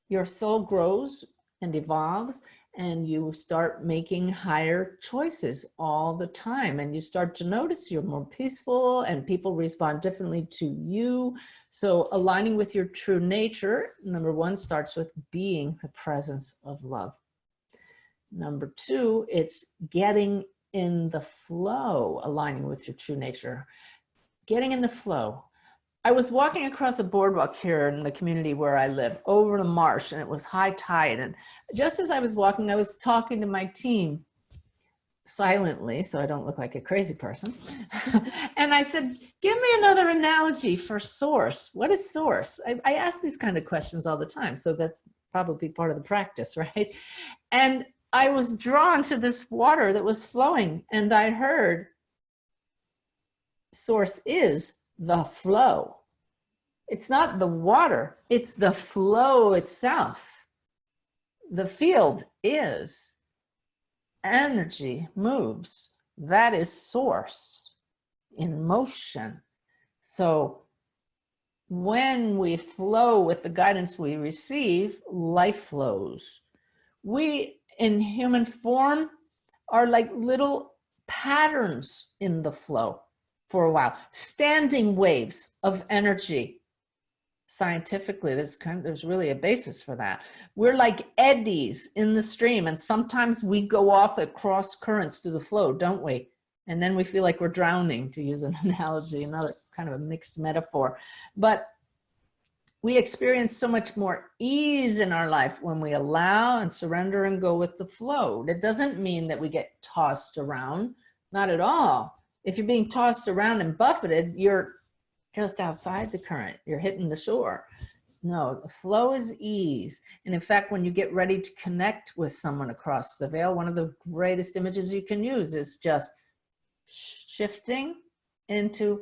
Your soul grows and evolves, and you start making higher choices all the time, and you start to notice you're more peaceful and people respond differently to you. So aligning with your true nature, number 1, starts with being the presence of love. Number 2, it's getting in the flow, aligning with your true nature, getting in the flow. I was walking across a boardwalk here in the community where I live, over the marsh, and it was high tide. And just as I was walking, I was talking to my team silently, so I don't look like a crazy person. And I said, give me another analogy for source. What is source? I ask these kind of questions all the time, so that's probably part of the practice, right? And I was drawn to this water that was flowing, and I heard source is the flow. It's not the water, it's the flow itself. The field is. Energy moves. That is source in motion. So when we flow with the guidance we receive, life flows. We, in human form, are like little patterns in the flow for a while, standing waves of energy. Scientifically, there's really a basis for that. We're like eddies in the stream, and sometimes we go off at cross currents through the flow, don't we? And then we feel like we're drowning, to use an analogy, another kind of a mixed metaphor. But we experience so much more ease in our life when we allow and surrender and go with the flow. That doesn't mean that we get tossed around, not at all. If you're being tossed around and buffeted, you're just outside the current, you're hitting the shore. No, the flow is ease. And in fact, when you get ready to connect with someone across the veil, one of the greatest images you can use is just shifting into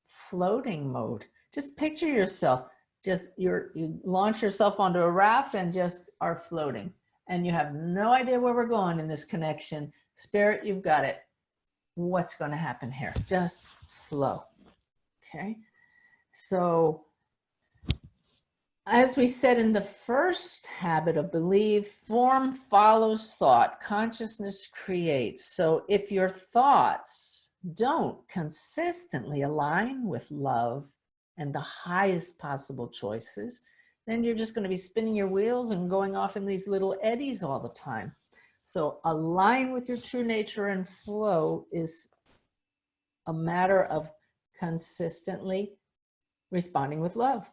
floating mode. Just picture yourself, you launch yourself onto a raft and just are floating. And you have no idea where we're going in this connection. Spirit, you've got it. What's going to happen here? Just flow. Okay, so as we said in the first habit of belief, form follows thought, consciousness creates. So if your thoughts don't consistently align with love and the highest possible choices, then you're just going to be spinning your wheels and going off in these little eddies all the time. So align with your true nature, and flow is a matter of consistently responding with love.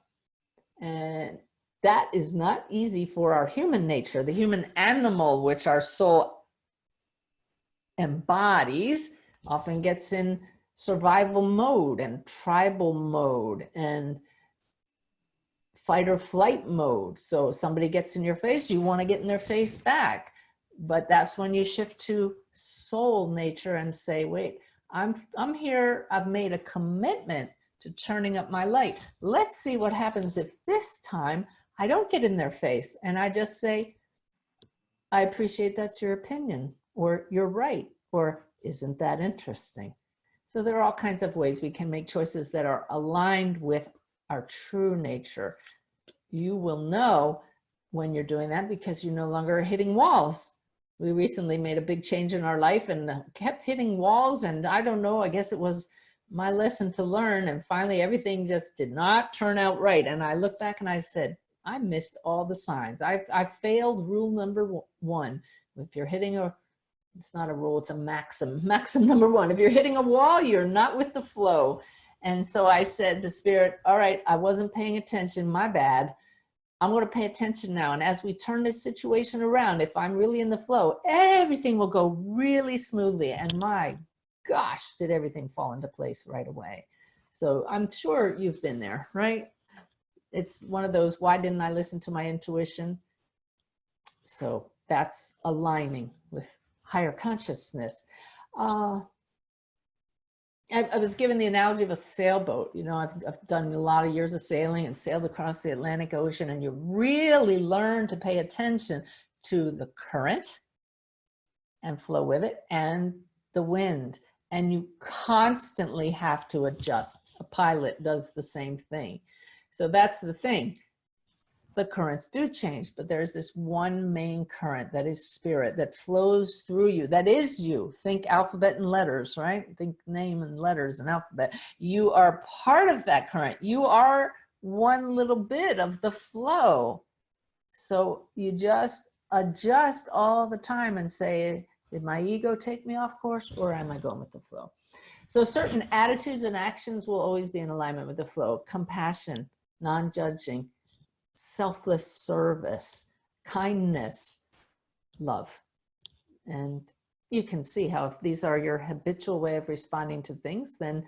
And that is not easy for our human nature. The human animal, which our soul embodies, often gets in survival mode and tribal mode and fight or flight mode. So somebody gets in your face, you want to get in their face back. But that's when you shift to soul nature and say, wait, I'm here, I've made a commitment to turning up my light. Let's see what happens if this time I don't get in their face and I just say, I appreciate that's your opinion, or you're right, or isn't that interesting? So there are all kinds of ways we can make choices that are aligned with our true nature. You will know when you're doing that because you're no longer hitting walls. We recently made a big change in our life and kept hitting walls, and I don't know, I guess it was my lesson to learn, and finally everything just did not turn out right. And I look back and I said, I missed all the signs. I failed rule number one. If you're hitting it's not a rule, it's a maxim. Maxim number one, if you're hitting a wall, you're not with the flow. And so I said to Spirit, all right, I wasn't paying attention, my bad. I'm going to pay attention now. And as we turn this situation around, if I'm really in the flow, everything will go really smoothly. And my gosh, did everything fall into place right away. So I'm sure you've been there, right? It's one of those, why didn't I listen to my intuition? So that's aligning with higher consciousness. I was given the analogy of a sailboat. You know, I've done a lot of years of sailing and sailed across the Atlantic Ocean, and you really learn to pay attention to the current and flow with it and the wind. And you constantly have to adjust. A pilot does the same thing. So that's the thing. The currents do change, but there's this one main current that is spirit that flows through you. That is you. Think alphabet and letters, right? Think name and letters and alphabet. You are part of that current. You are one little bit of the flow. So you just adjust all the time and say, did my ego take me off course, or am I going with the flow? So certain attitudes and actions will always be in alignment with the flow. Compassion, non-judging, selfless service, kindness, love. And you can see how if these are your habitual way of responding to things, then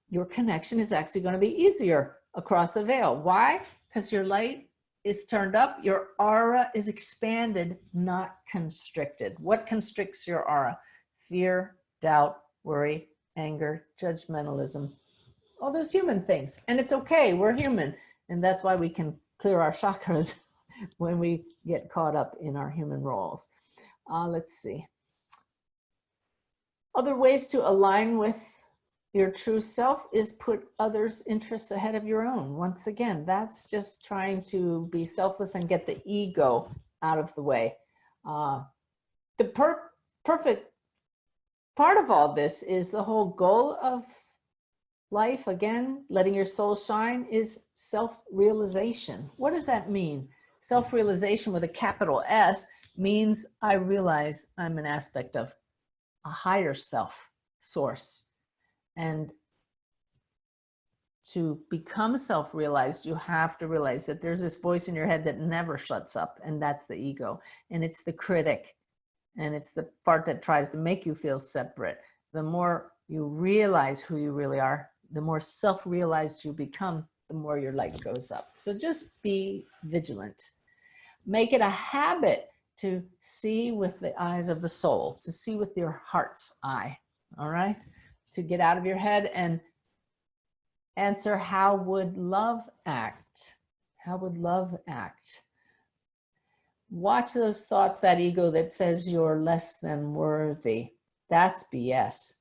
your connection is actually going to be easier across the veil. Why? Because your light is turned up, your aura is expanded, not constricted. What constricts your aura? Fear, doubt, worry, anger, judgmentalism, all those human things. And it's okay, we're human. And that's why we can clear our chakras when we get caught up in our human roles. Let's see. Other ways to align with your true self is put others' interests ahead of your own. Once again, that's just trying to be selfless and get the ego out of the way. The perfect part of all this is the whole goal of life, again, letting your soul shine, is self-realization. What does that mean? Self-realization with a capital S means I realize I'm an aspect of a higher self source. And to become self-realized, you have to realize that there's this voice in your head that never shuts up, and that's the ego. And it's the critic. And it's the part that tries to make you feel separate. The more you realize who you really are, the more self-realized you become, the more your light goes up. So just be vigilant. Make it a habit to see with the eyes of the soul, to see with your heart's eye, all right? To get out of your head and answer, how would love act? How would love act? Watch those thoughts, that ego that says you're less than worthy. That's BS.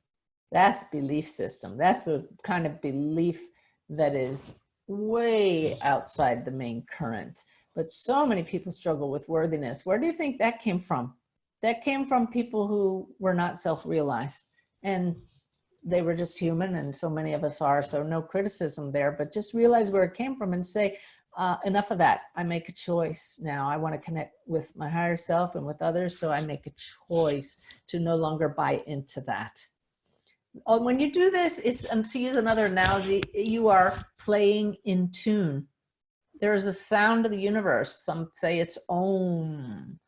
That's belief system. That's the kind of belief that is way outside the main current. But so many people struggle with worthiness. Where do you think that came from? That came from people who were not self-realized. And they were just human, and so many of us are, so no criticism there. But just realize where it came from and say, enough of that. I make a choice now. I want to connect with my higher self and with others, so I make a choice to no longer buy into that. When you do this, it's, and to use another analogy, you are playing in tune. there is a sound of the universe. Some say it's Om.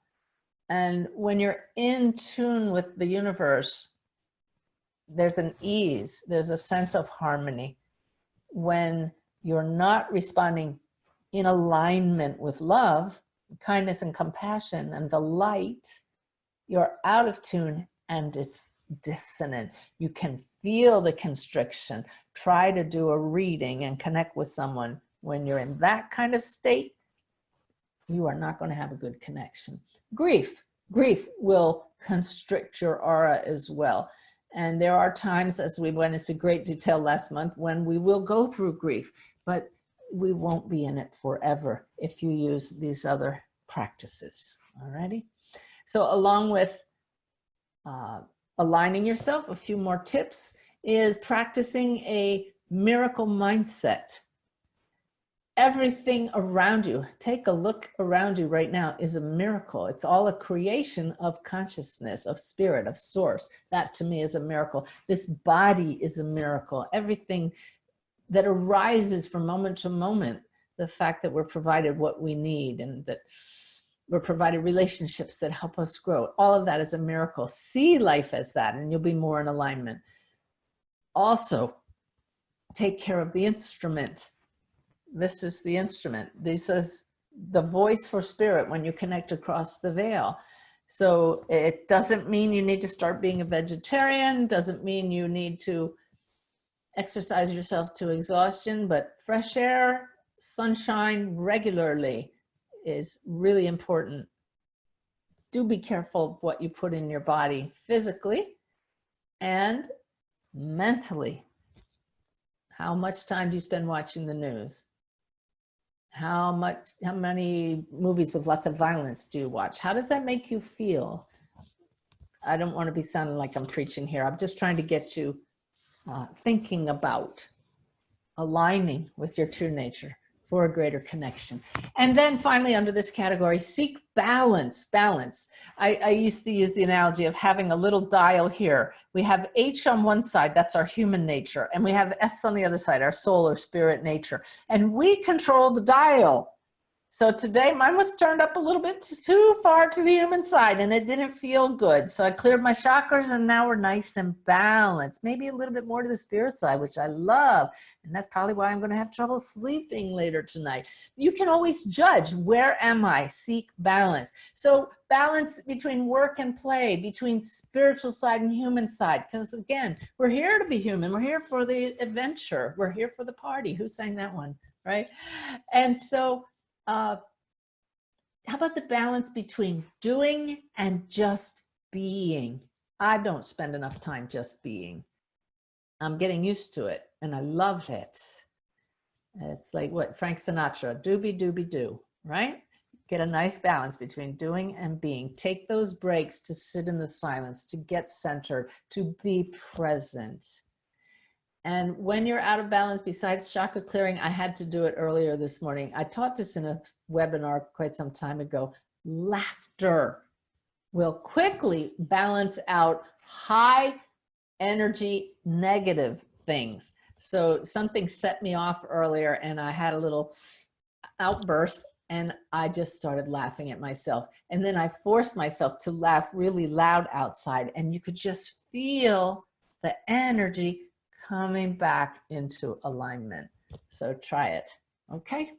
And when you're in tune with the universe, there's an ease, there's a sense of harmony. When you're not responding in alignment with love, kindness and compassion and the light, you're out of tune and it's dissonant. You can feel the constriction. Try to do a reading and connect with someone. When you're in that kind of state, you are not going to have a good connection. Grief will constrict your aura as well. And there are times, as we went into great detail last month, when we will go through grief, but we won't be in it forever if you use these other practices. Alrighty. So along with aligning yourself, a few more tips is practicing a miracle mindset. Everything around you, take a look around you right now, is a miracle. It's all a creation of consciousness, of spirit, of source. That to me is a miracle. This body is a miracle. Everything that arises from moment to moment, the fact that we're provided what we need and that we're provided relationships that help us grow, all of that is a miracle. See life as that and you'll be more in alignment. Also, take care of the instrument. This is the instrument. This is the voice for spirit when you connect across the veil. So it doesn't mean you need to start being a vegetarian, doesn't mean you need to exercise yourself to exhaustion, but fresh air, sunshine regularly is really important. Do be careful of what you put in your body physically and mentally. How much time do you spend watching the news? How many movies with lots of violence do you watch? How does that make you feel? I don't want to be sounding like I'm preaching here. I'm just trying to get you thinking about aligning with your true nature for a greater connection. And then finally, under this category, seek balance. Balance. I used to use the analogy of having a little dial here. We have H on one side, that's our human nature, and we have S on the other side, our soul or spirit nature. And we control the dial. So today mine was turned up a little bit too far to the human side and it didn't feel good. So I cleared my chakras and now we're nice and balanced. Maybe a little bit more to the spirit side, which I love. And that's probably why I'm going to have trouble sleeping later tonight. You can always judge, where am I? Seek balance. So balance between work and play, between spiritual side and human side. Because again, we're here to be human. We're here for the adventure. We're here for the party. Who sang that one, right? And so how about the balance between doing and just being? I don't spend enough time just being. I'm getting used to it and I love it. It's like what Frank Sinatra, doobie doobie do, right? Get a nice balance between doing and being. Take those breaks to sit in the silence, to get centered, to be present. And when you're out of balance, besides chakra clearing, I had to do it earlier this morning. I taught this in a webinar quite some time ago. Laughter will quickly balance out high energy negative things. So something set me off earlier and I had a little outburst and I just started laughing at myself. And then I forced myself to laugh really loud outside and you could just feel the energy coming back into alignment. So try it, okay?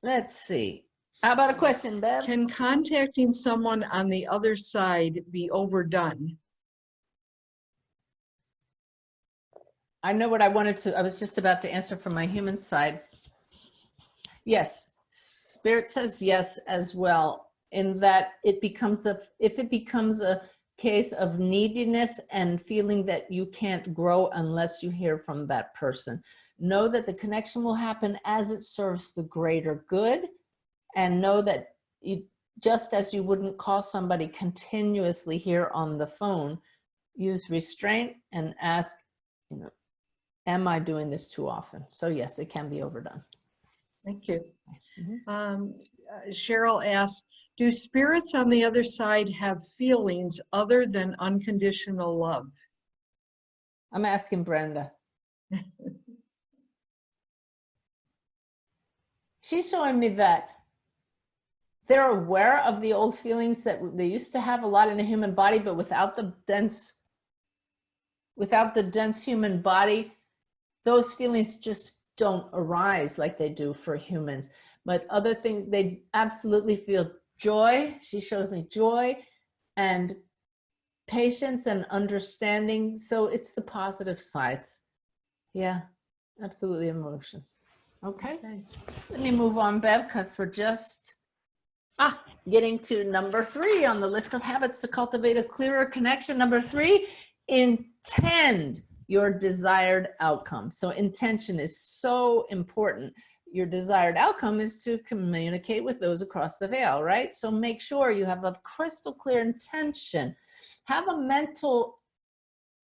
Let's see. How about a question, Bev? Can contacting someone on the other side be overdone? I know what I wanted to, I was just about to answer from my human side. Yes, Spirit says yes as well, in that it becomes if it becomes a case of neediness and feeling that you can't grow unless you hear from that person. Know that the connection will happen as it serves the greater good, and know that you, just as you wouldn't call somebody continuously here on the phone, use restraint and ask, you know, am I doing this too often? So yes, it can be overdone. Thank you. Mm-hmm. Cheryl asked, do spirits on the other side have feelings other than unconditional love? I'm asking Brenda. she's showing me that they're aware of the old feelings that they used to have a lot in the human body, but without the dense human body, those feelings just don't arise like they do for humans. But other things, they absolutely feel joy. She shows me joy and patience and understanding. So it's the positive sides. Yeah, absolutely, emotions. Okay. Let me move on, Bev, because we're just getting to number 3 on the list of habits to cultivate a clearer connection. Number 3, intend your desired outcome. So intention is so important. Your desired outcome is to communicate with those across the veil, right? So make sure you have a crystal clear intention. Have a mental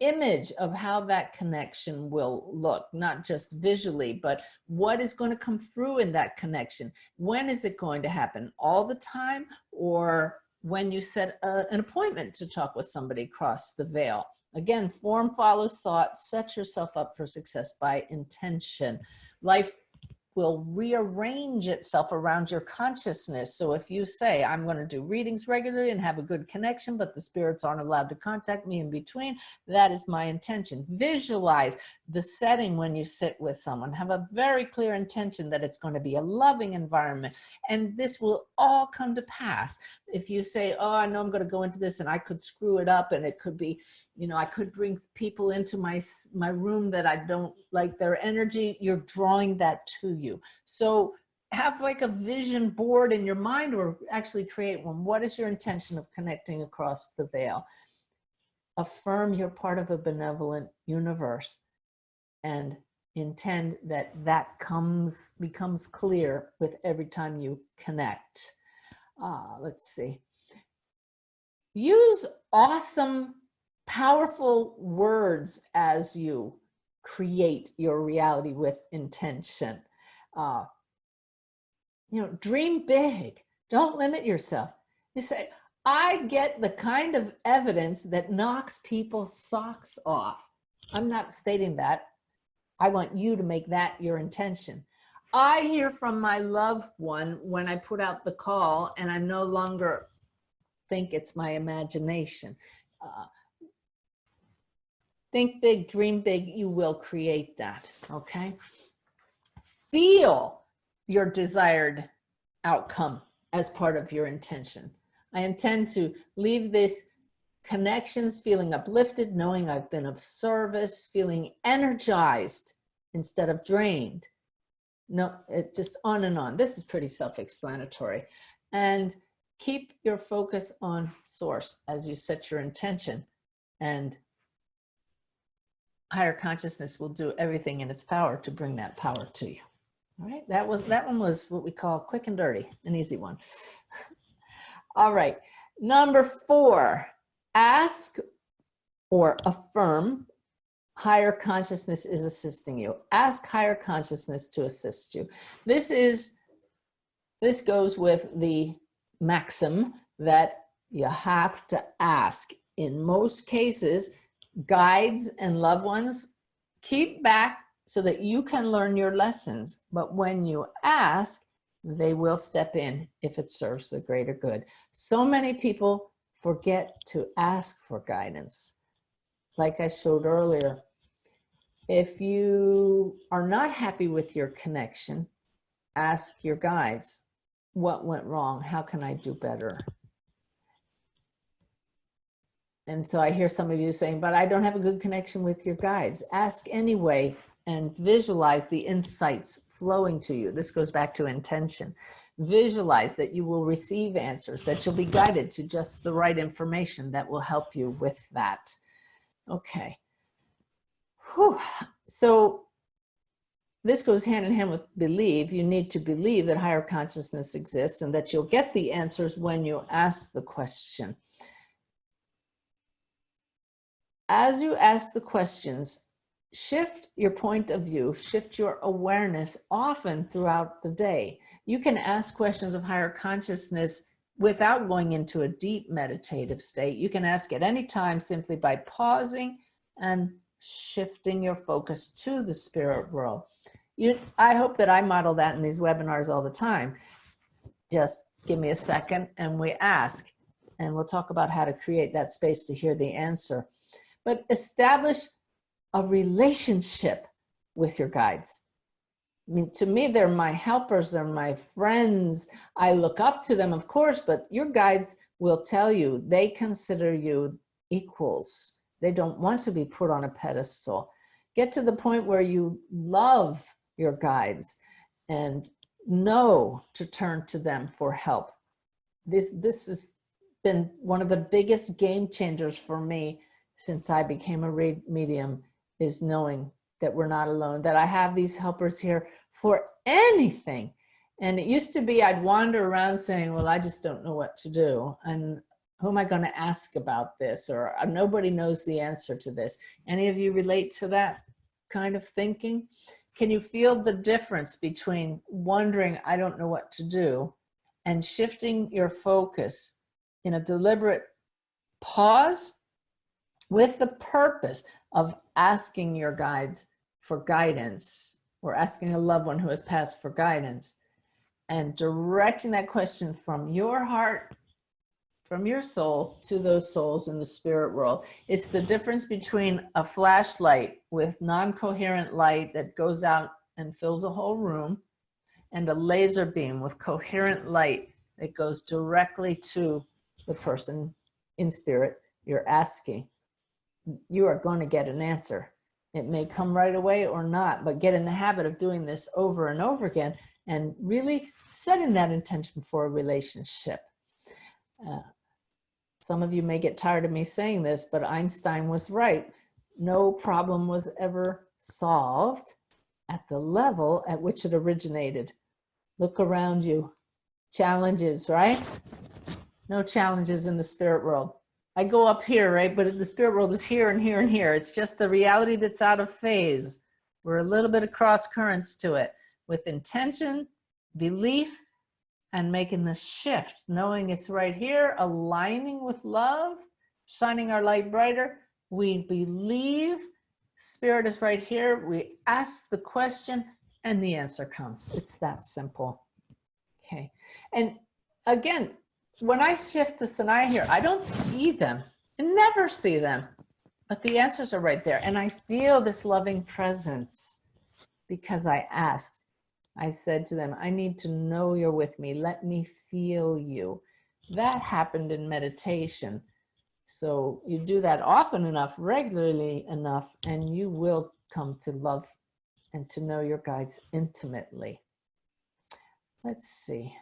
image of how that connection will look, not just visually, but what is going to come through in that connection. When is it going to happen? All the time, or when you set an appointment to talk with somebody across the veil? Again, form follows thought. Set yourself up for success by intention. Life will rearrange itself around your consciousness. So if you say, I'm going to do readings regularly and have a good connection, but the spirits aren't allowed to contact me in between, that is my intention. Visualize the setting when you sit with someone. Have a very clear intention that it's going to be a loving environment. And this will all come to pass. If you say, oh, I know I'm going to go into this and I could screw it up, and it could be, you know, I could bring people into my room that I don't like their energy, you're drawing that to you. So have like a vision board in your mind, or actually create one. What is your intention of connecting across the veil? Affirm you're part of a benevolent universe and intend that that becomes clear with every time you connect. Let's see. Use awesome, powerful words as you create your reality with intention. You know, dream big. Don't limit yourself. You say, I get the kind of evidence that knocks people's socks off. I'm not stating that. I want you to make that your intention. I hear from my loved one when I put out the call, and I no longer think it's my imagination. Think big, dream big, you will create that, okay? Feel your desired outcome as part of your intention. I intend to leave this connections feeling uplifted, knowing I've been of service, feeling energized instead of drained. No, it just on and on. This is pretty self-explanatory. And keep your focus on source as you set your intention, and higher consciousness will do everything in its power to bring that power to you. All right, that one was what we call quick and dirty, an easy one. All right, number 4, ask or affirm higher consciousness is assisting you. Ask higher consciousness to assist you. This goes with the maxim that you have to ask. In most cases, guides and loved ones keep back so that you can learn your lessons. But when you ask, they will step in if it serves the greater good. So many people forget to ask for guidance. Like I showed earlier, if you are not happy with your connection, ask your guides, what went wrong? How can I do better? And so I hear some of you saying, but I don't have a good connection with your guides. Ask anyway and visualize the insights flowing to you. This goes back to intention. Visualize that you will receive answers, that you'll be guided to just the right information that will help you with that. Okay. Whew. So this goes hand in hand with believe. You need to believe that higher consciousness exists and that you'll get the answers when you ask the question. As you ask the questions, shift your point of view, shift your awareness often throughout the day. You can ask questions of higher consciousness without going into a deep meditative state. You can ask at any time simply by pausing and shifting your focus to the spirit world. I hope that I model that in these webinars all the time. Just give me a second and we ask, and we'll talk about how to create that space to hear the answer. But establish a relationship with your guides. I mean, to me, they're my helpers, they're my friends. I look up to them, of course, but your guides will tell you they consider you equals. They don't want to be put on a pedestal. Get to the point where you love your guides and know to turn to them for help. This has been one of the biggest game changers for me since I became a medium, is knowing that we're not alone, that I have these helpers here for anything. And it used to be I'd wander around saying, well, I just don't know what to do. And who am I going to ask about this? Or nobody knows the answer to this. Any of you relate to that kind of thinking? Can you feel the difference between wondering, I don't know what to do, and shifting your focus in a deliberate pause with the purpose of asking your guides for guidance, or asking a loved one who has passed for guidance, and directing that question from your heart, from your soul, to those souls in the spirit world. It's the difference between a flashlight with non-coherent light that goes out and fills a whole room, and a laser beam with coherent light that goes directly to the person in spirit you're asking. You are going to get an answer. It may come right away or not, but get in the habit of doing this over and over again and really setting that intention for a relationship. Some of you may get tired of me saying this, but Einstein was right. No problem was ever solved at the level at which it originated. Look around you. Challenges, right? No challenges in the spirit world. I go up here, right? But the spirit world is here and here and here. It's just a reality that's out of phase. We're a little bit of cross currents to it. With intention, belief, and making the shift, knowing it's right here, aligning with love, shining our light brighter. We believe spirit is right here. We ask the question and the answer comes. It's that simple. Okay. And again, when I shift to Sanaya here, I don't see them. I never see them, but the answers are right there. And I feel this loving presence because I asked. I said to them, I need to know you're with me. Let me feel you. That happened in meditation. So you do that often enough, regularly enough, and you will come to love and to know your guides intimately. Let's see.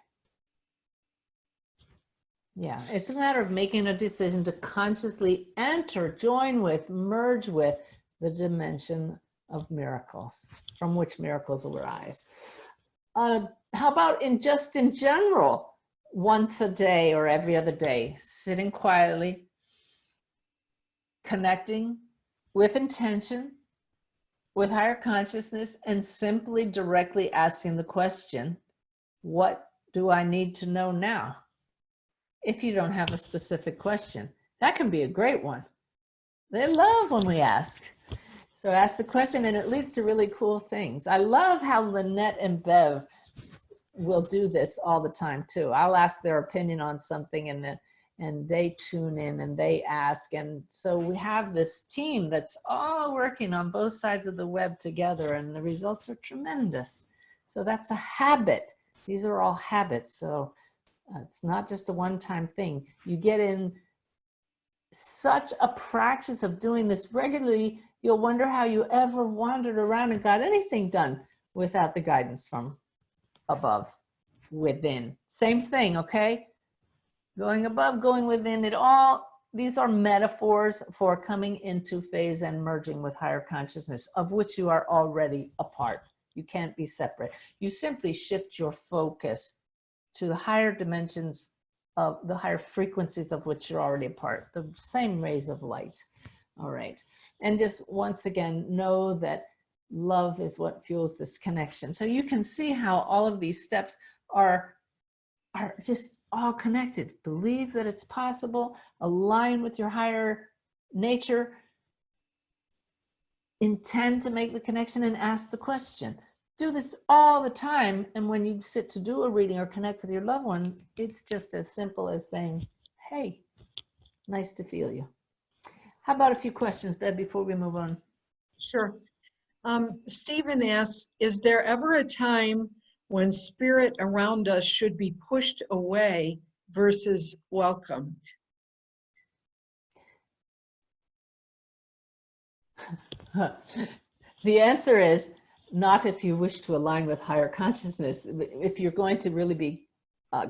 Yeah, it's a matter of making a decision to consciously enter, join with, merge with the dimension of miracles, from which miracles will arise. How about in general, once a day or every other day, sitting quietly, connecting with intention, with higher consciousness, and simply directly asking the question, what do I need to know now? If you don't have a specific question, that can be a great one. They love when we ask. So ask the question and it leads to really cool things. I love how Lynette and Bev will do this all the time too. I'll ask their opinion on something and they tune in and they ask. And so we have this team that's all working on both sides of the web together and the results are tremendous. So that's a habit. These are all habits. So it's not just a one-time thing. You get in such a practice of doing this regularly, you'll wonder how you ever wandered around and got anything done without the guidance from above, within. Same thing, okay? Going above, going within, these are metaphors for coming into phase and merging with higher consciousness, of which you are already a part. You can't be separate. You simply shift your focus to the higher dimensions of the higher frequencies of which you're already a part, the same rays of light. All right. And just once again, know that love is what fuels this connection. So you can see how all of these steps are just all connected. Believe that it's possible, align with your higher nature, intend to make the connection and ask the question. do this all the time. And when you sit to do a reading or connect with your loved one, it's just as simple as saying, hey, nice to feel you. How about a few questions, Bev, before we move on? Sure. Stephen asks, is there ever a time when spirit around us should be pushed away versus welcomed? The answer is not if you wish to align with higher consciousness. If you're going to really be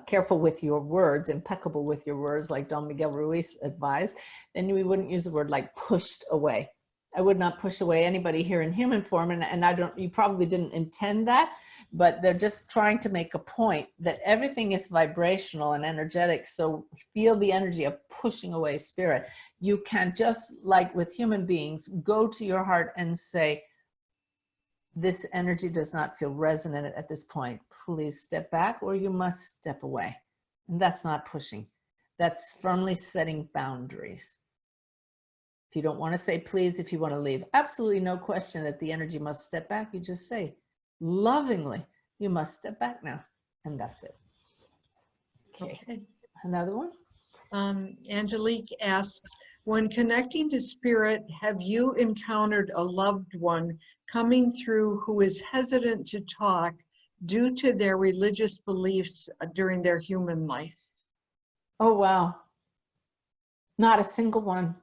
careful with your words, impeccable with your words, like Don Miguel Ruiz advised, then we wouldn't use the word like pushed away. I would not push away anybody here in human form, and I don't, you probably didn't intend that, but they're just trying to make a point that everything is vibrational and energetic. So feel the energy of pushing away spirit. You can, just like with human beings, go to your heart and say, this energy does not feel resonant at this point. Please step back, or you must step away. And that's not pushing. That's firmly setting boundaries. If you don't want to say please, if you want to leave, absolutely no question that the energy must step back. You just say lovingly, you must step back now. And that's it. Okay. Another one? Angelique asks, when connecting to spirit, have you encountered a loved one coming through who is hesitant to talk due to their religious beliefs during their human life? Oh, wow. Not a single one.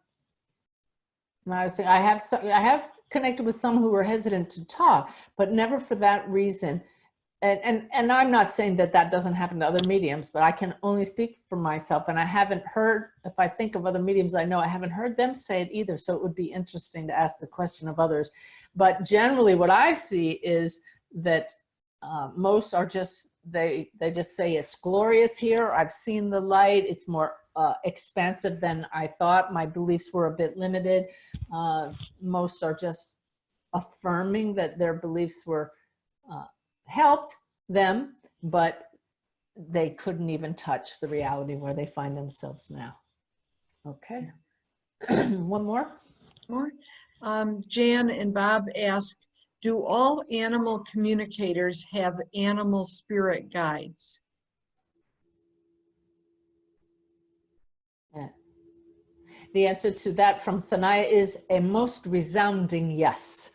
Not a single. I have connected with some who were hesitant to talk, but never for that reason. And I'm not saying that that doesn't happen to other mediums, but I can only speak for myself. And I haven't heard, if I think of other mediums I know, I haven't heard them say it either. So it would be interesting to ask the question of others. But generally what I see is that most are just, they just say it's glorious here. I've seen the light. It's more expansive than I thought. My beliefs were a bit limited. Most are just affirming that their beliefs were helped them, but they couldn't even touch the reality where they find themselves now. Okay. One more? Jan and Bob ask, do all animal communicators have animal spirit guides? Yeah. The answer to that from Sanaya is a most resounding yes.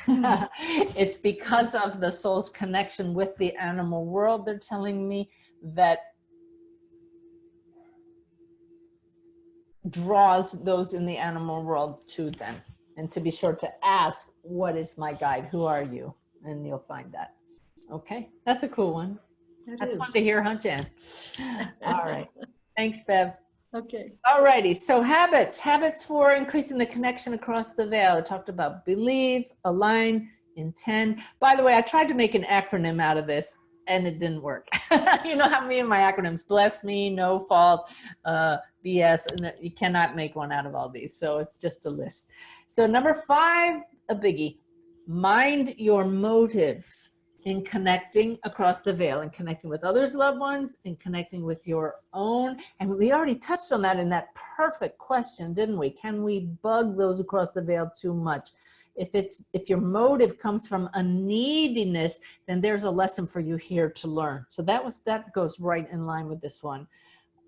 It's because of the soul's connection with the animal world. They're telling me that draws those in the animal world to them. And to be sure to ask, what is my guide? Who are you? And you'll find that. Okay, that's a cool one. That's fun to hear, huh, Jan? All right. Thanks, Bev. Okay. All righty. So habits for increasing the connection across the veil. I talked about believe, align, intend. By the way, I tried to make an acronym out of this and it didn't work. You know how me and my acronyms, bless me, no fault, BS, and you cannot make one out of all these. So it's just a list. So number 5, a biggie, mind your motives in connecting across the veil and connecting with others' loved ones and connecting with your own. And we already touched on that in that perfect question, didn't we? Can we bug those across the veil too much? If your motive comes from a neediness, then there's a lesson for you here to learn. So that goes right in line with this one.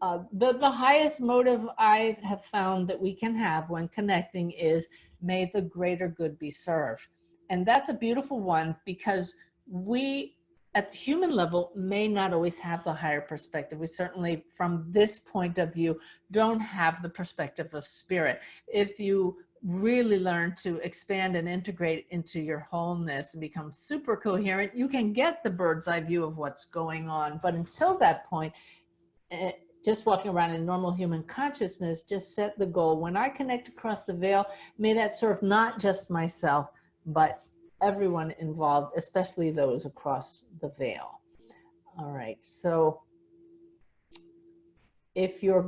The highest motive I have found that we can have when connecting is, may the greater good be served. And that's a beautiful one, because we at the human level may not always have the higher perspective. We certainly, from this point of view, don't have the perspective of spirit. If you really learn to expand and integrate into your wholeness and become super coherent, you can get the bird's eye view of what's going on. But until that point, just walking around in normal human consciousness, just set the goal. When I connect across the veil, may that serve not just myself, but everyone involved, especially those across the veil. All right, so if your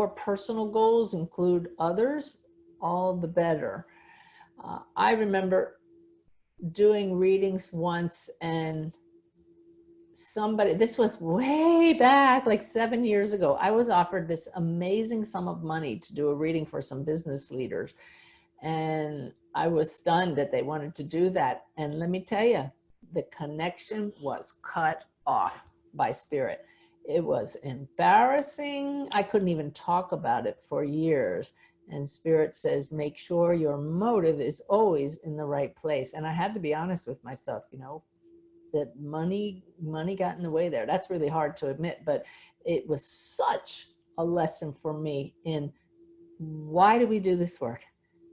personal goals include others, all the better. I remember doing readings once, and somebody, this was way back, like 7 years ago, I was offered this amazing sum of money to do a reading for some business leaders. And I was stunned that they wanted to do that. And let me tell you, the connection was cut off by spirit. It was embarrassing. I couldn't even talk about it for years. And spirit says, make sure your motive is always in the right place. And I had to be honest with myself, you know, that money got in the way there. That's really hard to admit, but it was such a lesson for me in why do we do this work?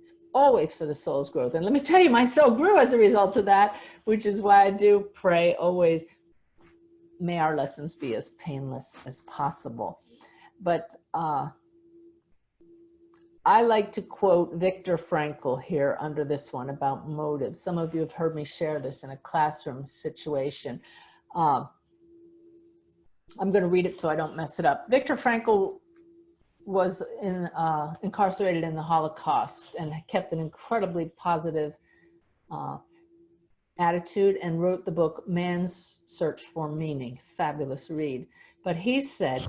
It's always for the soul's growth. And let me tell you, my soul grew as a result of that, which is why I do pray always, may our lessons be as painless as possible. But I like to quote Viktor Frankl here under this one about motives. Some of you have heard me share this in a classroom situation. I'm going to read it so I don't mess it up. Viktor Frankl was incarcerated in the Holocaust and kept an incredibly positive attitude and wrote the book Man's Search for Meaning. Fabulous read. But he said,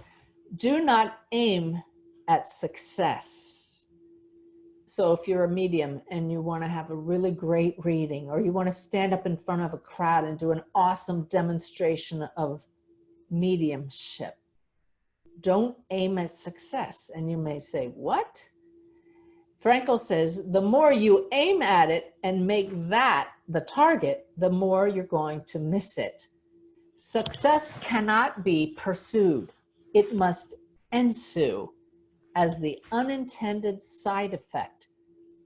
do not aim at success. So if you're a medium and you want to have a really great reading, or you want to stand up in front of a crowd and do an awesome demonstration of mediumship, don't aim at success. And you may say, what? Frankl says, the more you aim at it and make that the target, the more you're going to miss it. Success cannot be pursued. It must ensue as the unintended side effect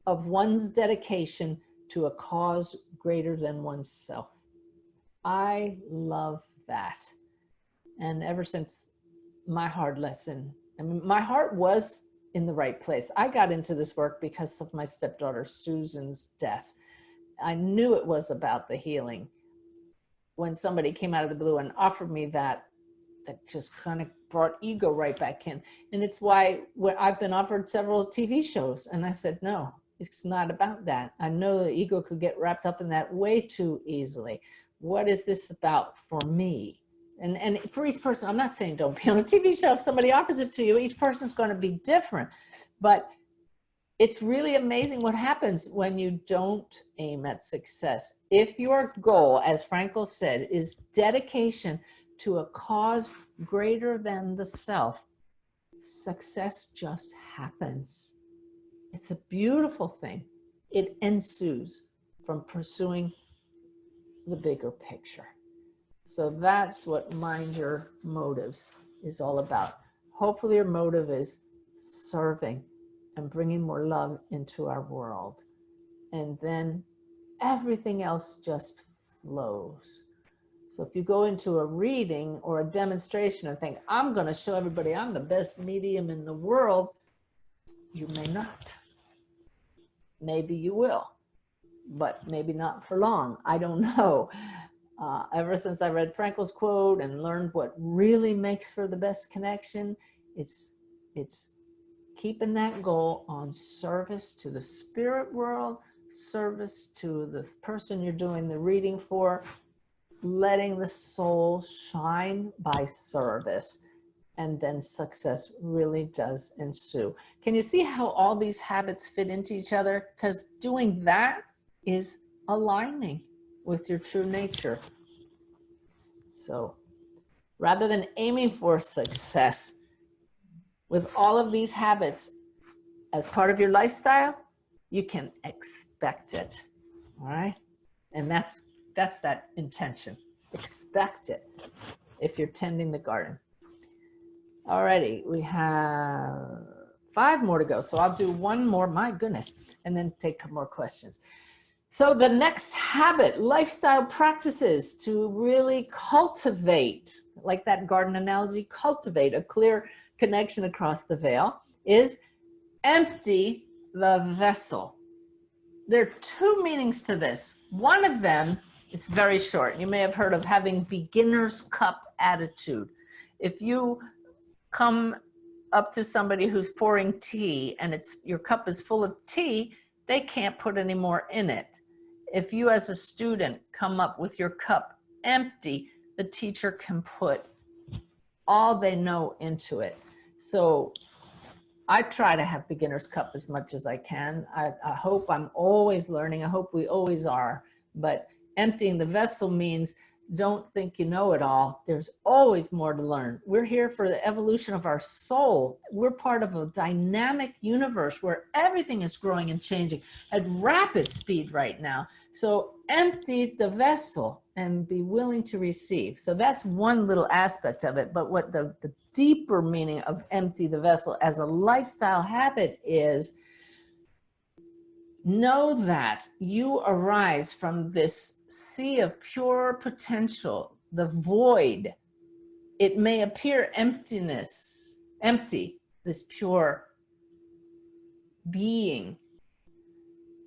of one's dedication to a cause greater than oneself. I love that. And ever since my hard lesson, I mean, my heart was in the right place. I got into this work because of my stepdaughter Susan's death. I knew it was about the healing. When somebody came out of the blue and offered me that just kind of brought ego right back in. And it's why I've been offered several TV shows. And I said, no, it's not about that. I know the ego could get wrapped up in that way too easily. What is this about for me? And for each person, I'm not saying don't be on a TV show. If somebody offers it to you, each person's going to be different. But it's really amazing what happens when you don't aim at success. If your goal, as Frankl said, is dedication to a cause greater than the self, success just happens. It's a beautiful thing. It ensues from pursuing the bigger picture. So that's what Mind Your Motives is all about. Hopefully your motive is serving and bringing more love into our world. And then everything else just flows. So if you go into a reading or a demonstration and think, I'm going to show everybody I'm the best medium in the world, you may not. Maybe you will, but maybe not for long. I don't know. Ever since I read Frankl's quote and learned what really makes for the best connection, it's keeping that goal on service to the spirit world, service to the person you're doing the reading for, letting the soul shine by service, and then success really does ensue. Can you see how all these habits fit into each other? Because doing that is aligning with your true nature. So rather than aiming for success, with all of these habits as part of your lifestyle, you can expect it, all right? And that's that intention. Expect it if you're tending the garden. Alrighty, we have 5 more to go. So I'll do one more, my goodness, and then take more questions. So the next habit, lifestyle practices to really cultivate, like that garden analogy, cultivate a clear connection across the veil, is empty the vessel. There are 2 meanings to this. One of them, it's very short. You may have heard of having beginner's cup attitude. If you come up to somebody who's pouring tea and your cup is full of tea, they can't put any more in it. If you as a student come up with your cup empty, the teacher can put all they know into it. So I try to have beginner's cup as much as I can. I hope I'm always learning. I hope we always are. But emptying the vessel means don't think you know it all. There's always more to learn. We're here for the evolution of our soul. We're part of a dynamic universe where everything is growing and changing at rapid speed right now. So empty the vessel and be willing to receive. So that's one little aspect of it. But what the deeper meaning of empty the vessel as a lifestyle habit is, know that you arise from this sea of pure potential, the void. It may appear empty, this pure being,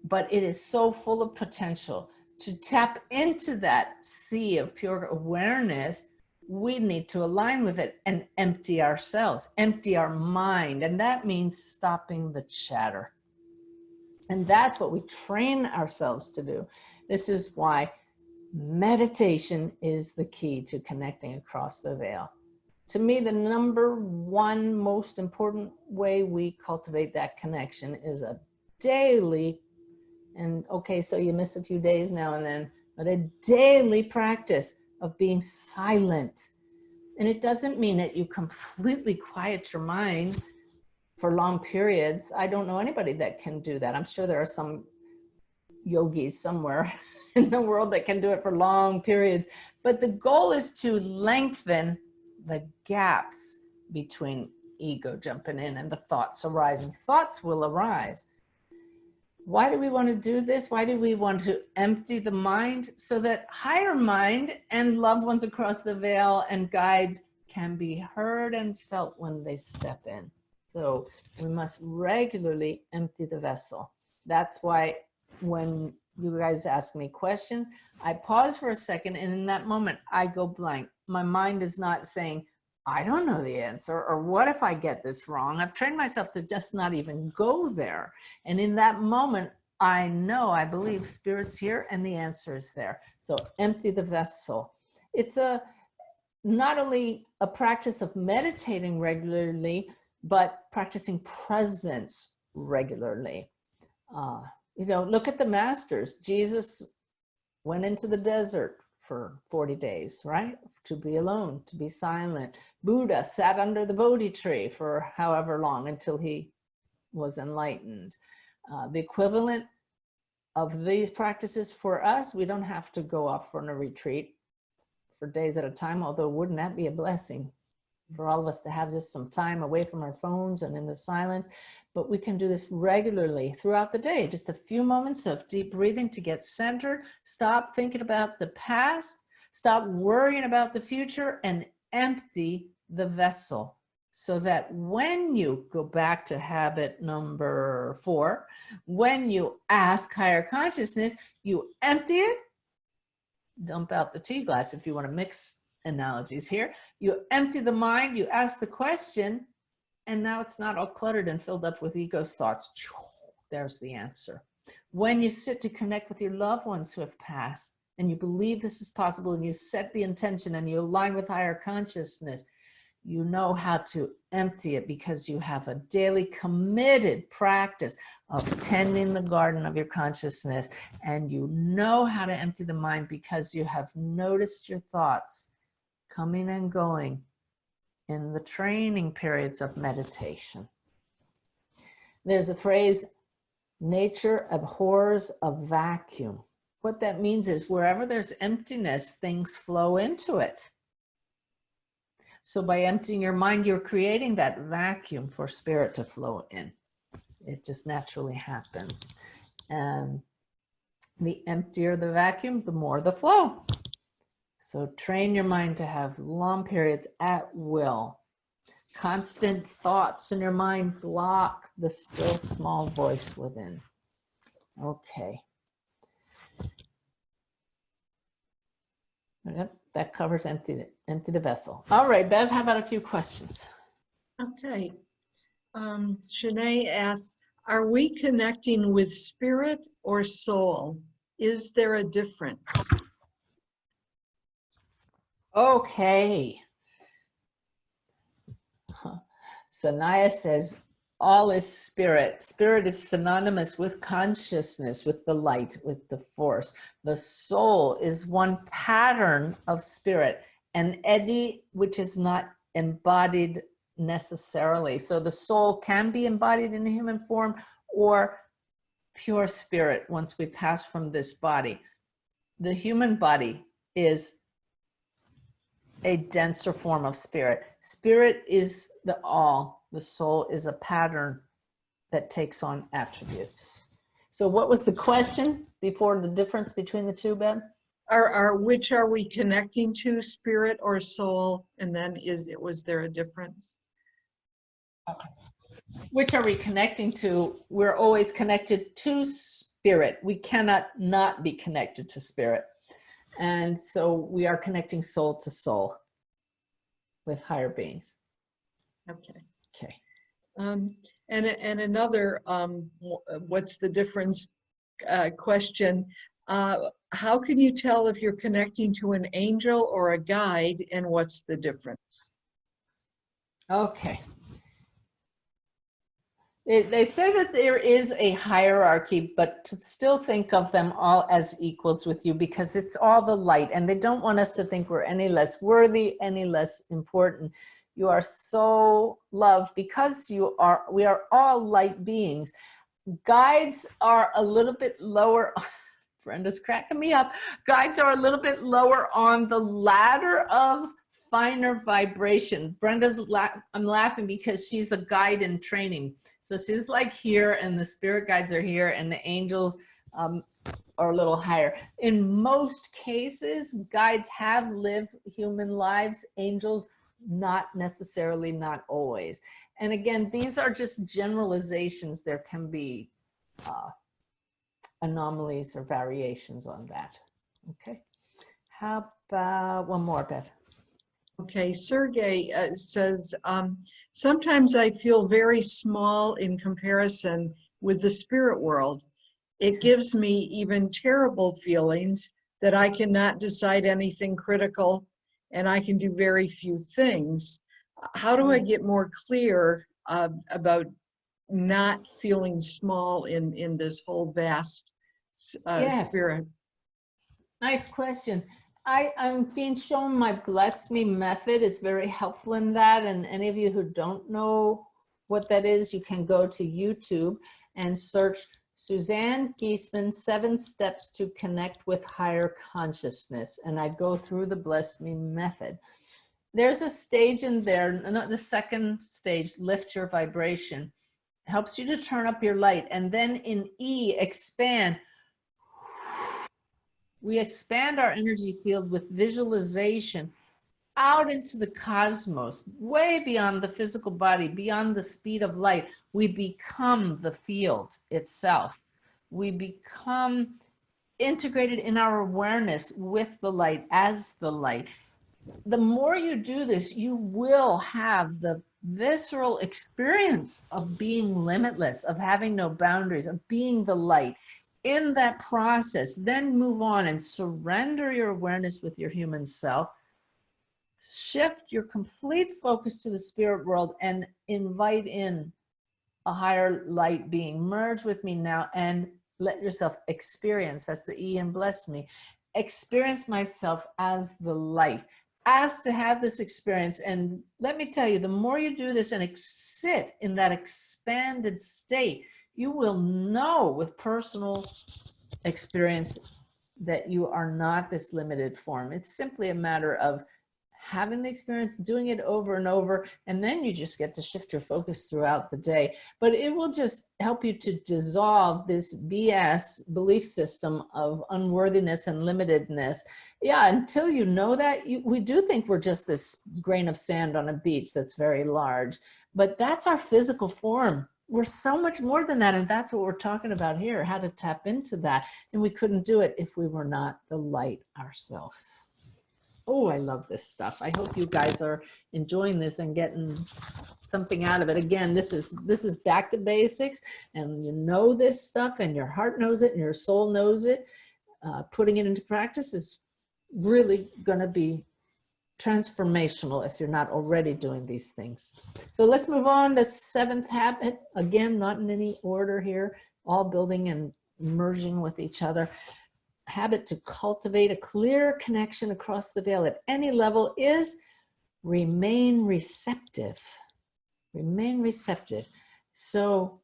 but it is so full of potential. To tap into that sea of pure awareness, we need to align with it and empty ourselves, empty our mind. And that means stopping the chatter. And that's what we train ourselves to do. This is why meditation is the key to connecting across the veil. To me, the number one most important way we cultivate that connection is a daily, and okay, so you miss a few days now and then, but a daily practice of being silent. And it doesn't mean that you completely quiet your mind for long periods. I don't know anybody that can do that. I'm sure there are some yogis somewhere in the world that can do it for long periods. But the goal is to lengthen the gaps between ego jumping in and the thoughts arising. Thoughts will arise. Why do we want to do this? Why do we want to empty the mind? So that higher mind and loved ones across the veil and guides can be heard and felt when they step in. So we must regularly empty the vessel. That's why when you guys ask me questions, I pause for a second, and in that moment, I go blank. My mind is not saying, I don't know the answer, or what if I get this wrong? I've trained myself to just not even go there. And in that moment, I know, I believe Spirit's here and the answer is there. So empty the vessel. It's not only a practice of meditating regularly, but practicing presence regularly. Look at the masters. Jesus went into the desert for 40 days, right? To be alone, to be silent. Buddha sat under the Bodhi tree for however long until he was enlightened. The equivalent of these practices for us, we don't have to go off on a retreat for days at a time, although wouldn't that be a blessing for all of us to have just some time away from our phones and in the silence? But we can do this regularly throughout the day. Just a few moments of deep breathing to get centered. Stop thinking about the past. Stop worrying about the future and empty the vessel. So that when you go back to habit number 4, when you ask higher consciousness, you empty it, dump out the tea glass if you want to mix analogies here. You empty the mind, you ask the question, and now it's not all cluttered and filled up with ego's thoughts. There's the answer. When you sit to connect with your loved ones who have passed, and you believe this is possible, and you set the intention and you align with higher consciousness, you know how to empty it because you have a daily committed practice of tending the garden of your consciousness. And you know how to empty the mind because you have noticed your thoughts coming and going in the training periods of meditation. There's a phrase, nature abhors a vacuum. What that means is wherever there's emptiness, things flow into it. So by emptying your mind, you're creating that vacuum for spirit to flow in. It just naturally happens. And the emptier the vacuum, the more the flow. So train your mind to have long periods at will. Constant thoughts in your mind block the still small voice within. Okay. Yep, that covers empty the vessel. All right, Bev, how about a few questions? Okay. Shanae asks, are we connecting with spirit or soul? Is there a difference? Okay. Sanaya says, all is spirit. Spirit is synonymous with consciousness, with the light, with the force. The soul is one pattern of spirit, an eddy which is not embodied necessarily. So the soul can be embodied in a human form or pure spirit once we pass from this body. The human body is a denser form of spirit. Spirit is the all. The soul is a pattern that takes on attributes. So what was the question before, the difference between the two, Bev? Which are we connecting to, spirit or soul? And then was there a difference? Okay. Which are we connecting to? We're always connected to spirit. We cannot not be connected to spirit. And so we are connecting soul to soul with higher beings. Okay. Okay. And another, what's the difference question. How can you tell if you're connecting to an angel or a guide, and what's the difference? Okay. They say that there is a hierarchy, but to still think of them all as equals with you, because it's all the light, and they don't want us to think we're any less worthy, any less important. You are so loved because we are all light beings. Guides are a little bit lower. Brenda's cracking me up. Guides are a little bit lower on the ladder of finer vibration. I'm laughing because she's a guide in training. So she's like here, and the spirit guides are here, and the angels are a little higher. In most cases, guides have lived human lives. Angels, not necessarily, not always. And again, these are just generalizations. There can be anomalies or variations on that. Okay. How about one more, Beth? Okay, Sergey says, sometimes I feel very small in comparison with the spirit world. It gives me even terrible feelings that I cannot decide anything critical and I can do very few things. How do I get more clear about not feeling small in this whole vast Yes. spirit? Nice question. I'm being shown my Bless Me method is very helpful in that. And any of you who don't know what that is, you can go to YouTube and search Suzanne Giesemann, 7 Steps to Connect with Higher Consciousness. And I go through the Bless Me method. There's a stage in there, the second stage, lift your vibration, helps you to turn up your light. And then in E, expand. We expand our energy field with visualization out into the cosmos, way beyond the physical body, beyond the speed of light. We become the field itself. We become integrated in our awareness with the light, as the light. The more you do this, you will have the visceral experience of being limitless, of having no boundaries, of being the light. In that process, then move on and surrender your awareness with your human self. Shift your complete focus to the spirit world and invite in a higher light being. Merge with me now and let yourself experience. That's the E in Bless Me. Experience myself as the light. Ask to have this experience. And let me tell you, the more you do this and sit in that expanded state, you will know with personal experience that you are not this limited form. It's simply a matter of having the experience, doing it over and over, and then you just get to shift your focus throughout the day. But it will just help you to dissolve this BS belief system of unworthiness and limitedness. Yeah, until you know that, we do think we're just this grain of sand on a beach that's very large, but that's our physical form. We're so much more than that, and that's what we're talking about here, how to tap into that. And we couldn't do it if we were not the light ourselves. Oh, I love this stuff. I hope you guys are enjoying this and getting something out of it. Again, this is back to basics, and you know this stuff, and your heart knows it, and your soul knows it. Putting it into practice is really going to be transformational if you're not already doing these things. So let's move on to 7th habit. Again, not in any order here, all building and merging with each other. Habit to cultivate a clear connection across the veil at any level is remain receptive. Remain receptive. So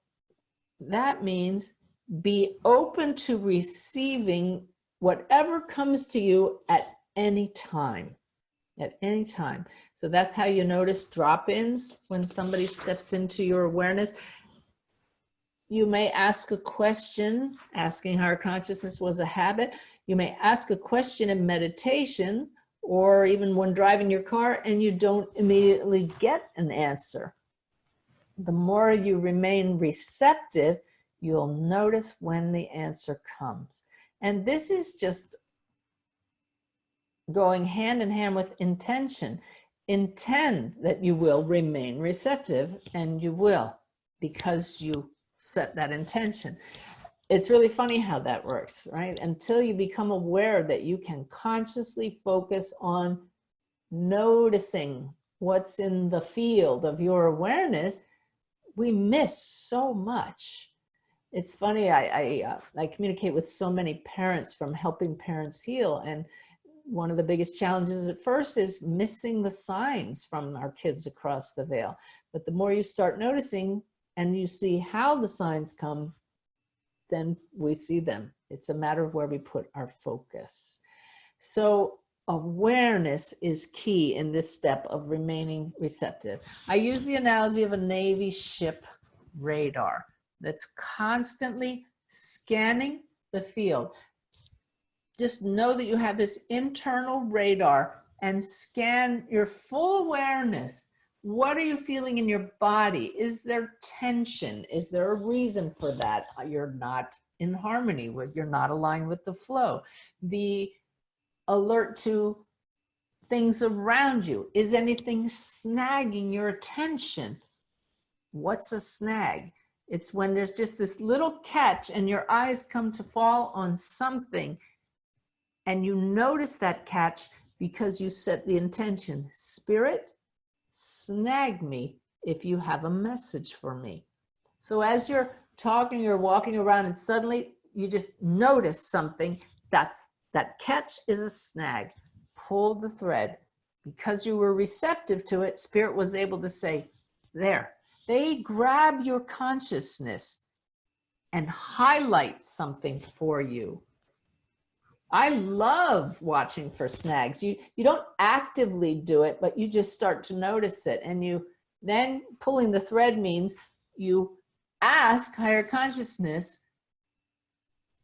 that means be open to receiving whatever comes to you at any time. At any time. So that's how you notice drop-ins when somebody steps into your awareness. You may ask a question. Asking higher consciousness was a habit. You may ask a question in meditation or even when driving your car and you don't immediately get an answer. The more you remain receptive, you'll notice when the answer comes. And this is just going hand in hand with intention. Intend that you will remain receptive, and you will, because you set that intention. It's really funny how that works, right? Until you become aware that you can consciously focus on noticing what's in the field of your awareness, we miss so much. It's funny, I communicate with so many parents from Helping Parents Heal, and one of the biggest challenges at first is missing the signs from our kids across the veil. But the more you start noticing and you see how the signs come, then we see them. It's a matter of where we put our focus. So awareness is key in this step of remaining receptive. I use the analogy of a Navy ship radar that's constantly scanning the field. Just know that you have this internal radar and scan your full awareness. What are you feeling in your body? Is there tension? Is there a reason for that? You're not in harmony with, you're not aligned with the flow. Be alert to things around you. Is anything snagging your attention? What's a snag? It's when there's just this little catch and your eyes come to fall on something and you notice that catch because you set the intention. Spirit, snag me if you have a message for me. So as you're talking or walking around and suddenly you just notice something, that catch is a snag. Pull the thread. Because you were receptive to it, Spirit was able to say, there. They grab your consciousness and highlight something for you. I love watching for snags. You don't actively do it, but you just start to notice it. And you then pulling the thread means you ask higher consciousness,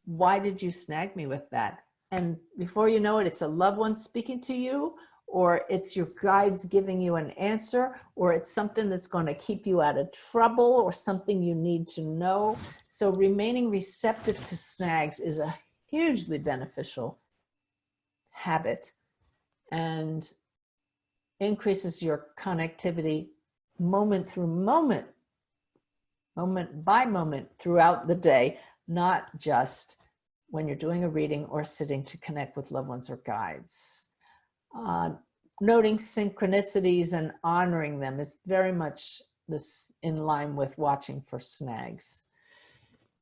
why did you snag me with that? And before you know it, it's a loved one speaking to you, or it's your guides giving you an answer, or it's something that's going to keep you out of trouble, or something you need to know. So remaining receptive to snags is a hugely beneficial habit and increases your connectivity moment through moment, moment by moment throughout the day, not just when you're doing a reading or sitting to connect with loved ones or guides. Noting synchronicities and honoring them is very much this in line with watching for snags.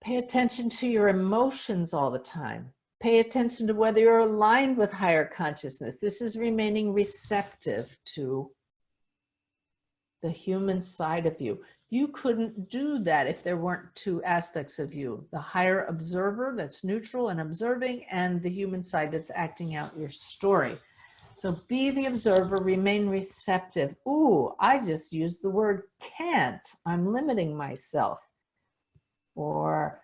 Pay attention to your emotions all the time. Pay attention to whether you're aligned with higher consciousness. This is remaining receptive to the human side of you. You couldn't do that if there weren't two aspects of you, the higher observer that's neutral and observing, and the human side that's acting out your story. So be the observer, remain receptive. Ooh, I just used the word can't. I'm limiting myself. Or,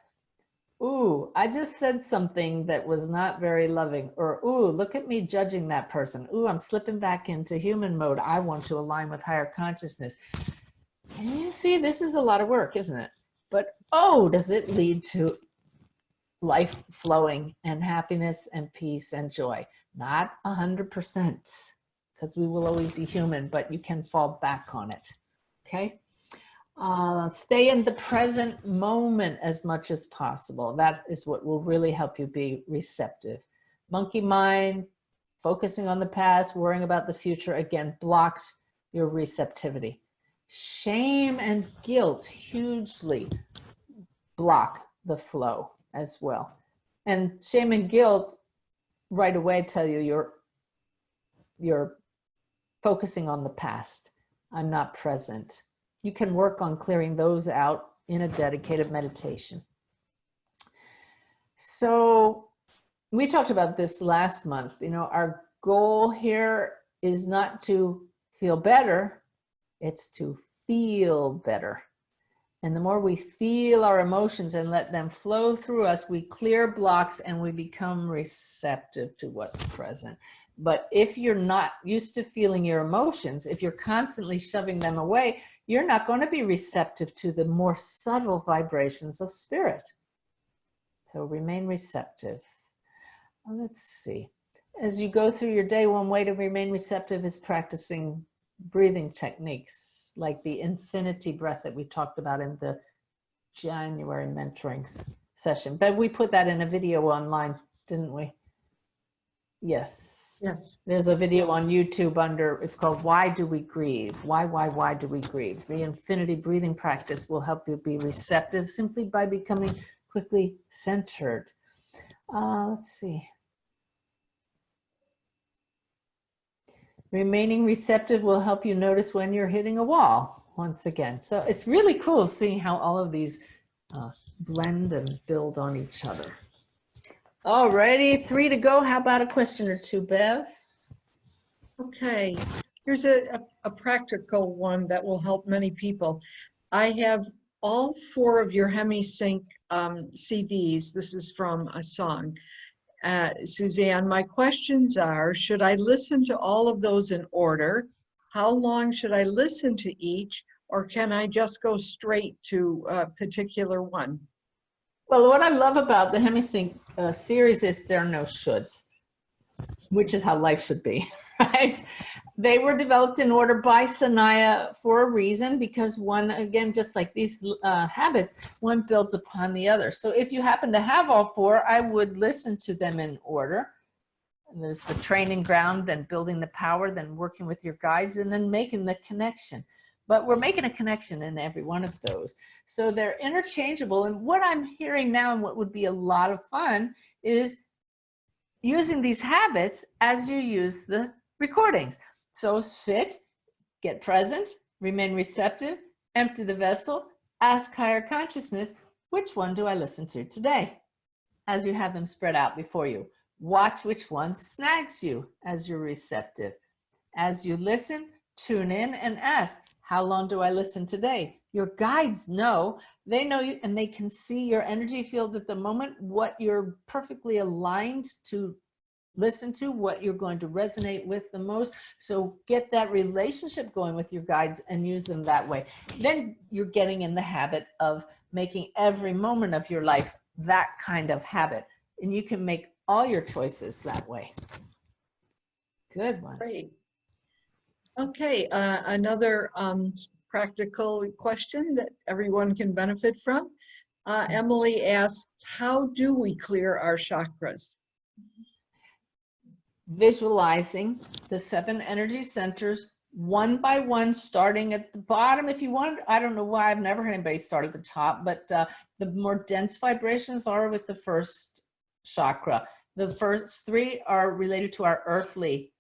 ooh, I just said something that was not very loving. Or, ooh, look at me judging that person. Ooh, I'm slipping back into human mode. I want to align with higher consciousness. And you see, this is a lot of work, isn't it? But, oh, does it lead to life flowing and happiness and peace and joy? Not 100%, because we will always be human, but you can fall back on it, okay? Stay in the present moment as much as possible. That is what will really help you be receptive. Monkey mind, Focusing on the past, worrying about the future, again, blocks your receptivity. Shame and guilt hugely block the flow as well. And shame and guilt right away tell you you're focusing on the past. I'm not present. You can work on clearing those out in a dedicated meditation. So we talked about this last month. You know, our goal here is not to feel better, it's to feel better. And the more we feel our emotions and let them flow through us, we clear blocks and we become receptive to what's present. But if you're not used to feeling your emotions, if you're constantly shoving them away, you're not going to be receptive to the more subtle vibrations of spirit. So remain receptive. Let's see. As you go through your day, one way to remain receptive is practicing breathing techniques like the infinity breath that we talked about in the January mentoring session. But we put that in a video online, didn't we? Yes. Yes. There's a video on YouTube under, it's called Why Do We Grieve? Why do we grieve? The infinity breathing practice will help you be receptive simply by becoming quickly centered. Let's see. Remaining receptive will help you notice when you're hitting a wall once again. So it's really cool seeing how all of these blend and build on each other. Alrighty, 3 to go. How about a question or two, Bev? Okay, here's a practical one that will help many people. I have all 4 of your HemiSync CDs. This is from a song. Suzanne, my questions are, should I listen to all of those in order? How long should I listen to each? Or can I just go straight to a particular one? Well, what I love about the HemiSync series is there are no shoulds, which is how life should be, right? They were developed in order by Sanaya for a reason, because one, again, just like these habits, one builds upon the other. So if you happen to have all 4, I would listen to them in order. And there's the training ground, then building the power, then working with your guides, and then making the connection. But we're making a connection in every one of those. So they're interchangeable. And what I'm hearing now, and what would be a lot of fun, is using these habits as you use the recordings. So sit, get present, remain receptive, empty the vessel, ask higher consciousness, which one do I listen to today? As you have them spread out before you. Watch which one snags you as you're receptive. As you listen, tune in and ask, how long do I listen today? Your guides know, they know you, and they can see your energy field at the moment, what you're perfectly aligned to listen to, what you're going to resonate with the most. So get that relationship going with your guides and use them that way. Then you're getting in the habit of making every moment of your life that kind of habit. And you can make all your choices that way. Good one. Great. Okay, another practical question that everyone can benefit from. Emily asks, how do we clear our chakras? Visualizing the 7 energy centers one by one, starting at the bottom. If you want, I don't know why I've never heard anybody start at the top, but the more dense vibrations are with the first chakra. The first 3 are related to our earthly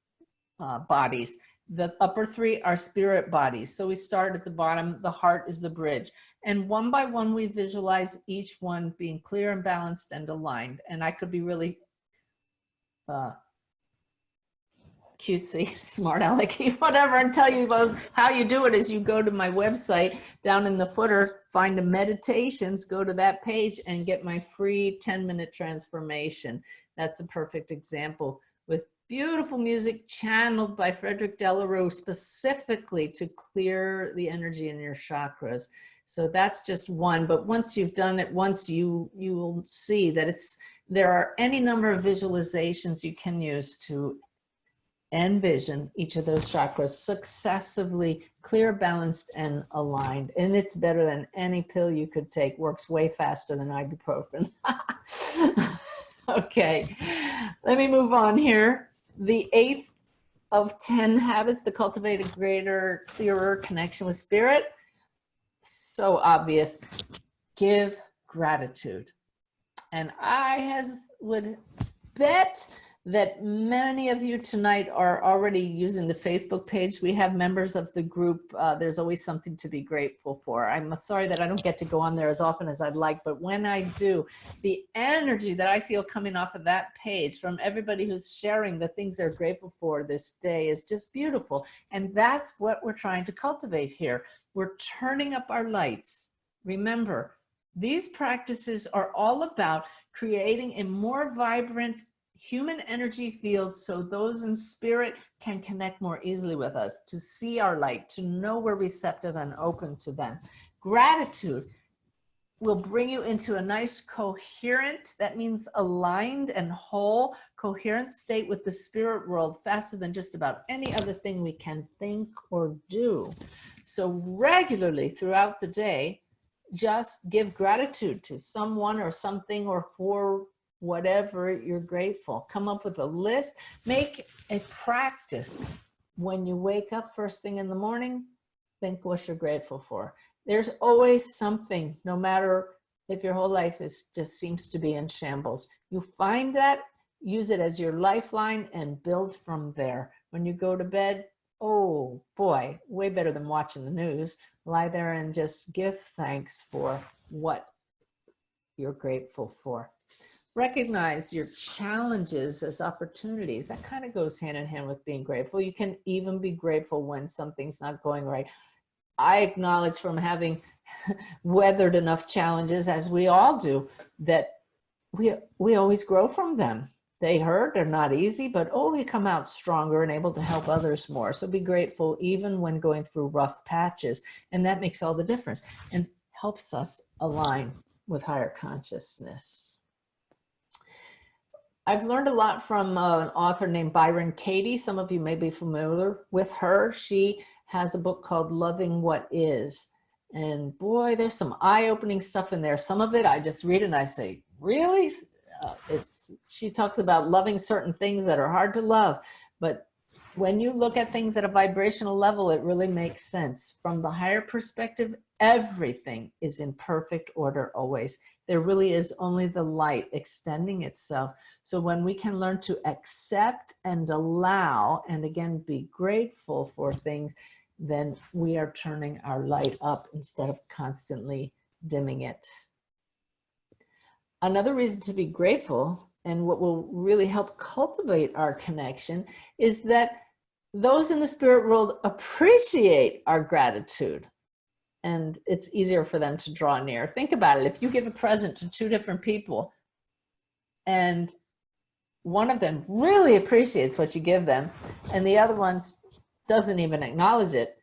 bodies. The upper 3 are spirit bodies. So we start at the bottom. The heart is the bridge. And one by one, we visualize each one being clear and balanced and aligned. And I could be really cutesy, smart alecky, whatever, and tell you about how you do it. Is you go to my website, down in the footer, find the meditations, go to that page and get my free 10-minute transformation. That's a perfect example, with beautiful music channeled by Frederick Delarue specifically to clear the energy in your chakras. So that's just one, but once you've done it once, you will see that there are any number of visualizations you can use to envision each of those chakras successively clear, balanced, and aligned. And it's better than any pill you could take. Works way faster than ibuprofen. Okay, let me move on here. The 8th of 10 habits to cultivate a greater, clearer connection with spirit. So obvious. Give gratitude. And I would bet that many of you tonight are already using the Facebook page. We have members of the group. There's always something to be grateful for. I'm sorry that I don't get to go on there as often as I'd like, but when I do, the energy that I feel coming off of that page from everybody who's sharing the things they're grateful for this day is just beautiful. And that's what we're trying to cultivate here. We're turning up our lights. Remember, these practices are all about creating a more vibrant human energy field so those in spirit can connect more easily with us, to see our light, to know we're receptive and open to them. Gratitude will bring you into a nice coherent, that means aligned and whole, coherent state with the spirit world faster than just about any other thing we can think or do. So regularly throughout the day, just give gratitude to someone or something or for whatever you're grateful. Come up with a list. Make a practice. When you wake up first thing in the morning, think what you're grateful for. There's always something, no matter if your whole life just seems to be in shambles. You find that, use it as your lifeline, and build from there. When you go to bed, oh boy, way better than watching the news. Lie there and just give thanks for what you're grateful for. Recognize your challenges as opportunities. That kind of goes hand in hand with being grateful. You can even be grateful when something's not going right. I acknowledge from having weathered enough challenges, as we all do, that we always grow from them. They hurt, they're not easy, but we come out stronger and able to help others more. So be grateful even when going through rough patches. And that makes all the difference and helps us align with higher consciousness. I've learned a lot from an author named Byron Katie. Some of you may be familiar with her. She has a book called Loving What Is. And boy, there's some eye-opening stuff in there. Some of it I just read and I say, really? She talks about loving certain things that are hard to love. But when you look at things at a vibrational level, it really makes sense. From the higher perspective, everything is in perfect order always. There really is only the light extending itself. So when we can learn to accept and allow, and again, be grateful for things, then we are turning our light up instead of constantly dimming it. Another reason to be grateful, and what will really help cultivate our connection, is that those in the spirit world appreciate our gratitude. And it's easier for them to draw near. Think about it. If you give a present to 2 different people and one of them really appreciates what you give them and the other one doesn't even acknowledge it,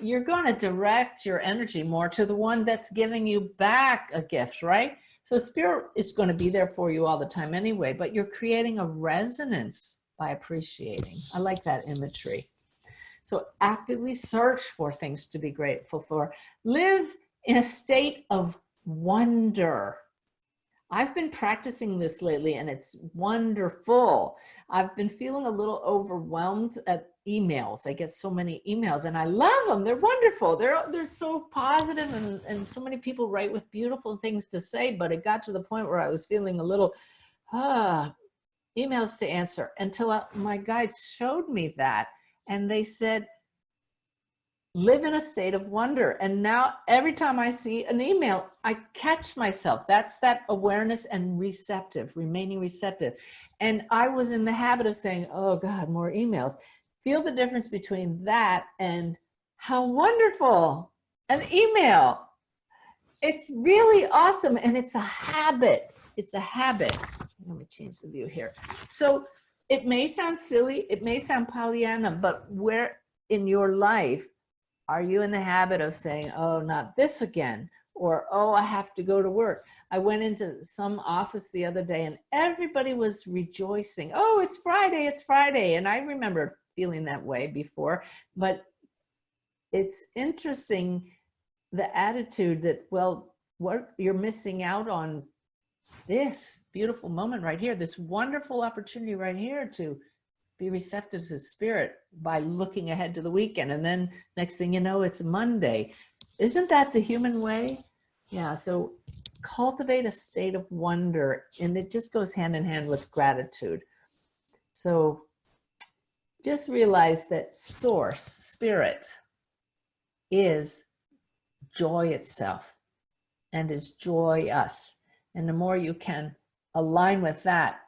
you're going to direct your energy more to the one that's giving you back a gift, right? So spirit is going to be there for you all the time anyway, but you're creating a resonance by appreciating. I like that imagery. So actively search for things to be grateful for. Live in a state of wonder. I've been practicing this lately and it's wonderful. I've been feeling a little overwhelmed at emails. I get so many emails and I love them. They're wonderful. They're so positive and so many people write with beautiful things to say, but it got to the point where I was feeling a little, emails to answer until my guides showed me that. And they said, live in a state of wonder. And now every time I see an email, I catch myself. That's that awareness and remaining receptive. And I was in the habit of saying, oh God, more emails. Feel the difference between that and how wonderful an email. It's really awesome. And it's a habit. It's a habit. Let me change the view here. So it may sound silly, it may sound Pollyanna, but where in your life are you in the habit of saying, oh, not this again? Or, oh, I have to go to work. I went into some office the other day and everybody was rejoicing. Oh, it's Friday, it's Friday. And I remember feeling that way before, but it's interesting, the attitude that, well, what you're missing out on this beautiful moment right here, this wonderful opportunity right here to be receptive to spirit by looking ahead to the weekend. And then next thing you know, it's Monday. Isn't that the human way? Yeah, so cultivate a state of wonder, and it just goes hand in hand with gratitude. So just realize that source, spirit, is joy itself and is joy us. And the more you can align with that,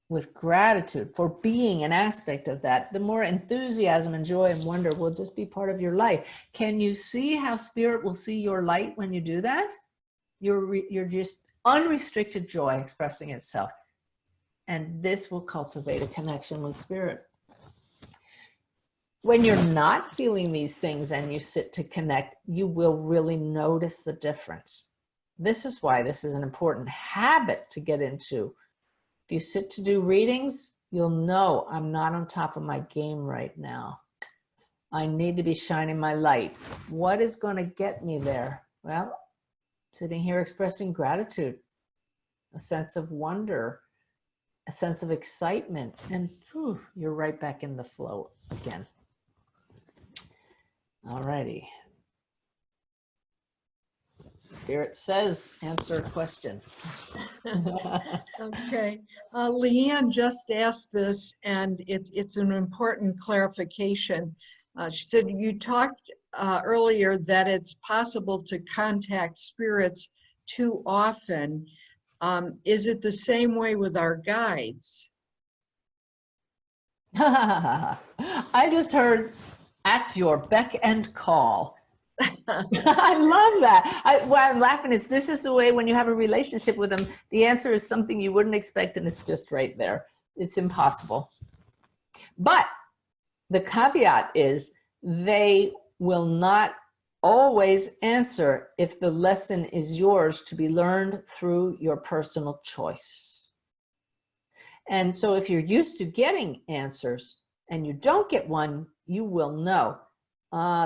with gratitude for being an aspect of that, the more enthusiasm and joy and wonder will just be part of your life. Can you see how spirit will see your light when you do that? You're just unrestricted joy expressing itself. And this will cultivate a connection with spirit. When you're not feeling these things and you sit to connect, you will really notice the difference. This is why this is an important habit to get into. If you sit to do readings, you'll know I'm not on top of my game right now. I need to be shining my light. What is going to get me there? Well, sitting here expressing gratitude, a sense of wonder, a sense of excitement, and whew, you're right back in the flow again. All righty. Spirit says, answer a question. Okay. Leanne just asked this, and it's an important clarification. She said, you talked earlier that it's possible to contact spirits too often. Is it the same way with our guides? I just heard at your beck and call. I love that. Why I'm laughing is this is the way when you have a relationship with them, the answer is something you wouldn't expect, and it's just right there. It's impossible. But the caveat is they will not always answer if the lesson is yours to be learned through your personal choice. And so if you're used to getting answers and you don't get one, you will know,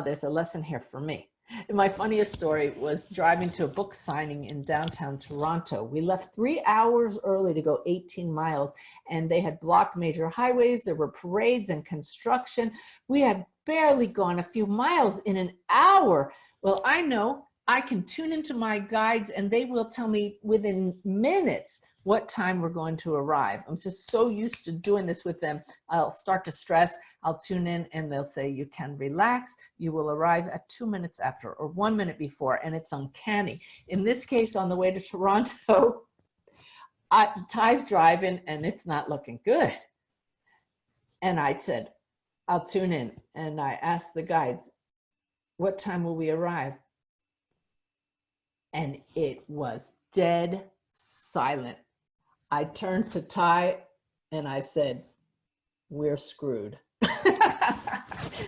there's a lesson here for me. And my funniest story was driving to a book signing in downtown Toronto. We left 3 hours early to go 18 miles, and they had blocked major highways. There were parades and construction. We had barely gone a few miles in an hour. Well, I know I can tune into my guides, and they will tell me within minutes what time we're going to arrive. I'm just so used to doing this with them. I'll start to stress, I'll tune in, and they'll say, you can relax, you will arrive at 2 minutes after or 1 minute before, and it's uncanny. In this case, on the way to Toronto, Ty's driving and it's not looking good. And I said, I'll tune in. And I asked the guides, what time will we arrive? And it was dead silent. I turned to Ty and I said, we're screwed.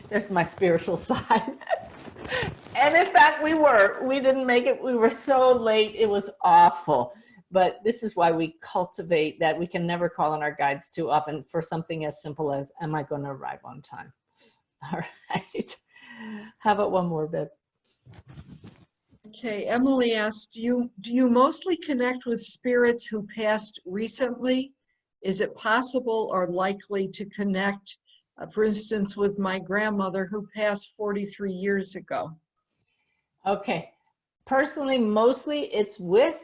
There's my spiritual side. And in fact, we didn't make it. We were so late. It was awful. But this is why we cultivate that. We can never call on our guides too often for something as simple as, am I going to arrive on time? All right. How about one more, Bev? Okay, Emily asked, do you mostly connect with spirits who passed recently? Is it possible or likely to connect, for instance, with my grandmother who passed 43 years ago? Okay, personally, mostly it's with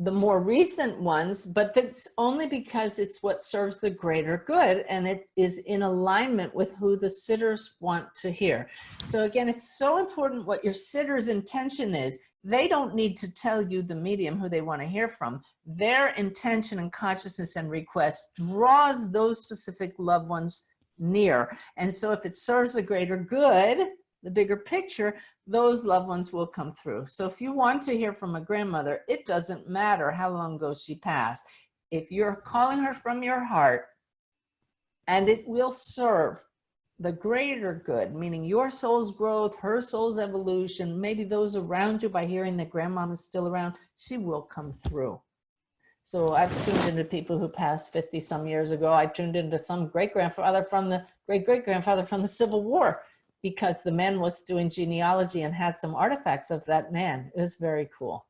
the more recent ones, but that's only because it's what serves the greater good, and it is in alignment with who the sitters want to hear. So again, it's so important what your sitter's intention is. They don't need to tell you, the medium, who they want to hear from. Their intention and consciousness and request draws those specific loved ones near. And so if it serves the greater good, the bigger picture, those loved ones will come through. So if you want to hear from a grandmother, it doesn't matter how long ago she passed. If you're calling her from your heart, and it will serve the greater good, meaning your soul's growth, her soul's evolution, maybe those around you, by hearing that grandmama's still around, she will come through. So I've tuned into people who passed 50 some years ago. I tuned into some great-grandfather from the great-great-grandfather from the Civil War, because the man was doing genealogy and had some artifacts of that man. It was very cool.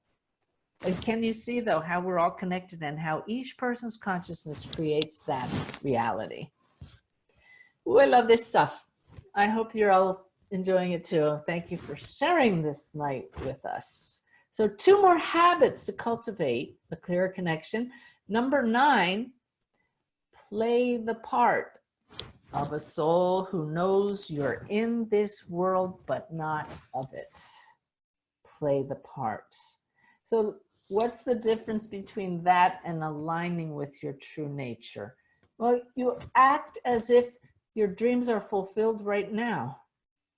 And can you see, though, how we're all connected and how each person's consciousness creates that reality? Ooh, I love this stuff. I hope you're all enjoying it too. Thank you for sharing this night with us. So 2 more habits to cultivate a clearer connection. Number 9, play the part of a soul who knows you're in this world but not of it. Play the part. So what's the difference between that and aligning with your true nature? Well, you act as if your dreams are fulfilled right now,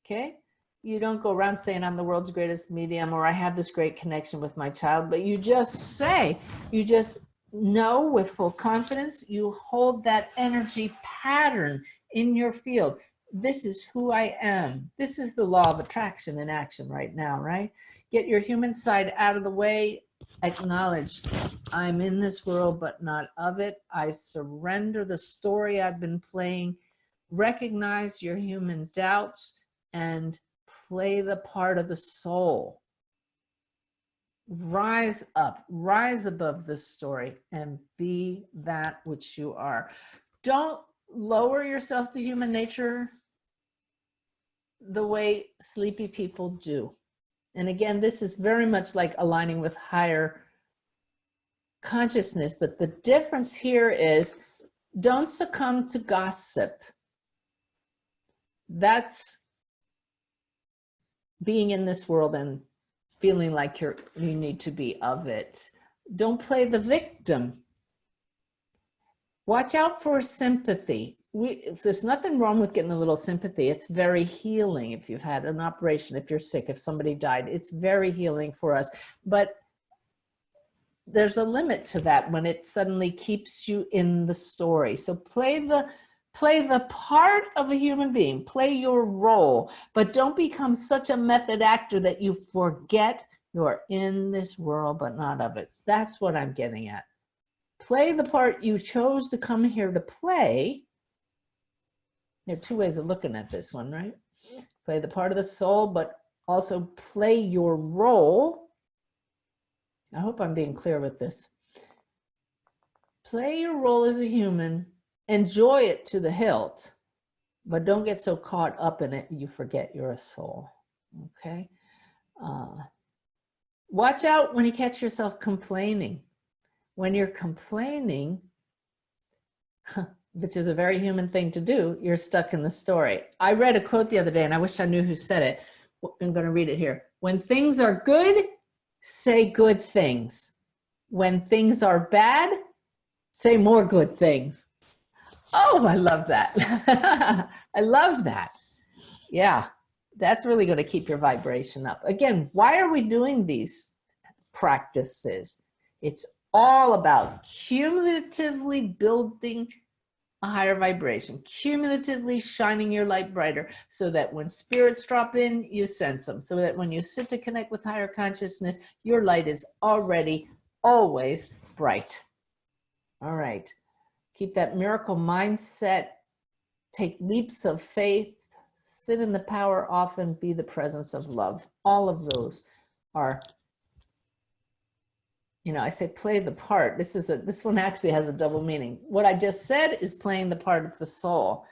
okay? You don't go around saying I'm the world's greatest medium or I have this great connection with my child, but you just say, you just know with full confidence, you hold that energy pattern in your field. This is who I am. This is the law of attraction in action right now, right? Get your human side out of the way. Acknowledge, I'm in this world, but not of it. I surrender the story I've been playing. Recognize your human doubts and play the part of the soul. Rise up, rise above this story and be that which you are. Don't lower yourself to human nature the way sleepy people do. And again, this is very much like aligning with higher consciousness, but the difference here is don't succumb to gossip. That's being in this world and feeling like you need to be of it. Don't play the victim. Watch out for sympathy. There's nothing wrong with getting a little sympathy. It's very healing. If you've had an operation, if you're sick, if somebody died, it's very healing for us. But there's a limit to that when it suddenly keeps you in the story. So play the part of a human being, play your role, but don't become such a method actor that you forget you're in this world but not of it. That's what I'm getting at. Play the part you chose to come here to play. There are 2 ways of looking at this one, right? Play the part of the soul, but also play your role. I hope I'm being clear with this. Play your role as a human, enjoy it to the hilt, but don't get so caught up in it you forget you're a soul, okay? Watch out when you catch yourself complaining. When you're complaining, which is a very human thing to do, you're stuck in the story. I read a quote the other day, and I wish I knew who said it. I'm going to read it here. When things are good, say good things. When things are bad, say more good things. Oh, I love that. I love that. Yeah, that's really going to keep your vibration up. Again, why are we doing these practices? It's all about cumulatively building a higher vibration, cumulatively shining your light brighter so that when spirits drop in, you sense them. So that when you sit to connect with higher consciousness, your light is already always bright. All right. Keep that miracle mindset. Take leaps of faith. Sit in the power often. Be the presence of love. All of those are, you know, I say play the part. This one actually has a double meaning. What I just said is playing the part of the soul,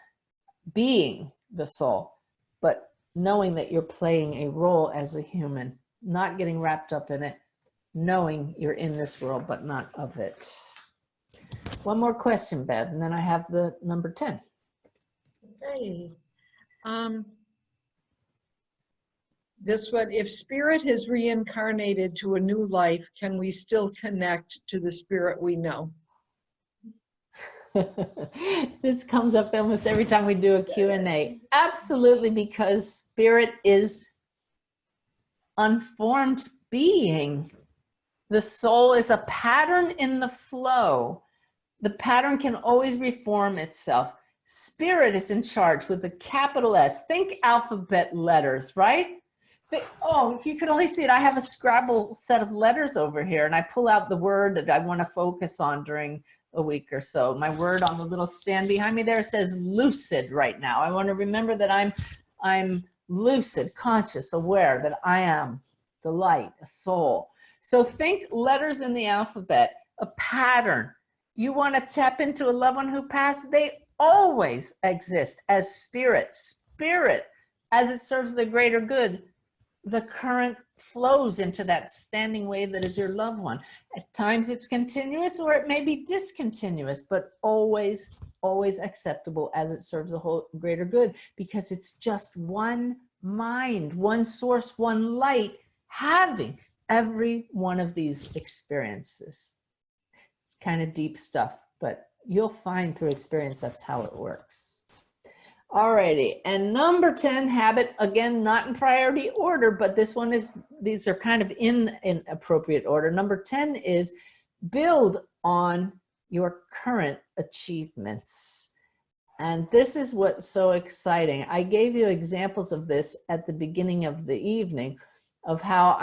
being the soul, but knowing that you're playing a role as a human, not getting wrapped up in it, knowing you're in this world, but not of it. One more question, Bev, and then I have the number 10. Okay. This one, if spirit has reincarnated to a new life, can we still connect to the spirit we know? This comes up almost every time we do a Q&A. Absolutely, because spirit is unformed being. The soul is a pattern in the flow. The pattern can always reform itself. Spirit is in charge with a capital S. Think alphabet letters, right? Oh, if you could only see it, I have a Scrabble set of letters over here, and I pull out the word that I want to focus on during a week or so. My word on the little stand behind me there says lucid right now. I want to remember that I'm lucid, conscious, aware that I am the light, a soul. So think letters in the alphabet, a pattern. You want to tap into a loved one who passed, they always exist as spirit. Spirit, as it serves the greater good, the current flows into that standing wave that is your loved one. At times it's continuous or it may be discontinuous, but always, always acceptable as it serves the whole greater good, because it's just one mind, one source, one light, having every one of these experiences. It's kind of deep stuff, but you'll find through experience that's how it works. Alrighty, and number 10 habit, again, not in priority order, but this one is, these are kind of in appropriate order. Number 10 is build on your current achievements. And this is what's so exciting. I gave you examples of this at the beginning of the evening of how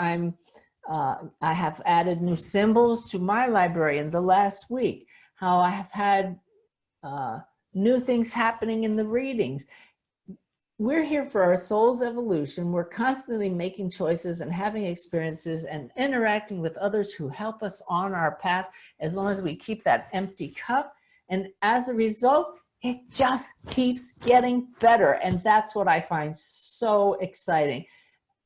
I have added new symbols to my library in the last week, how I have had new things happening in the readings. We're here for our soul's evolution. We're constantly making choices and having experiences and interacting with others who help us on our path, as long as we keep that empty cup. And as a result, it just keeps getting better. And that's what I find so exciting.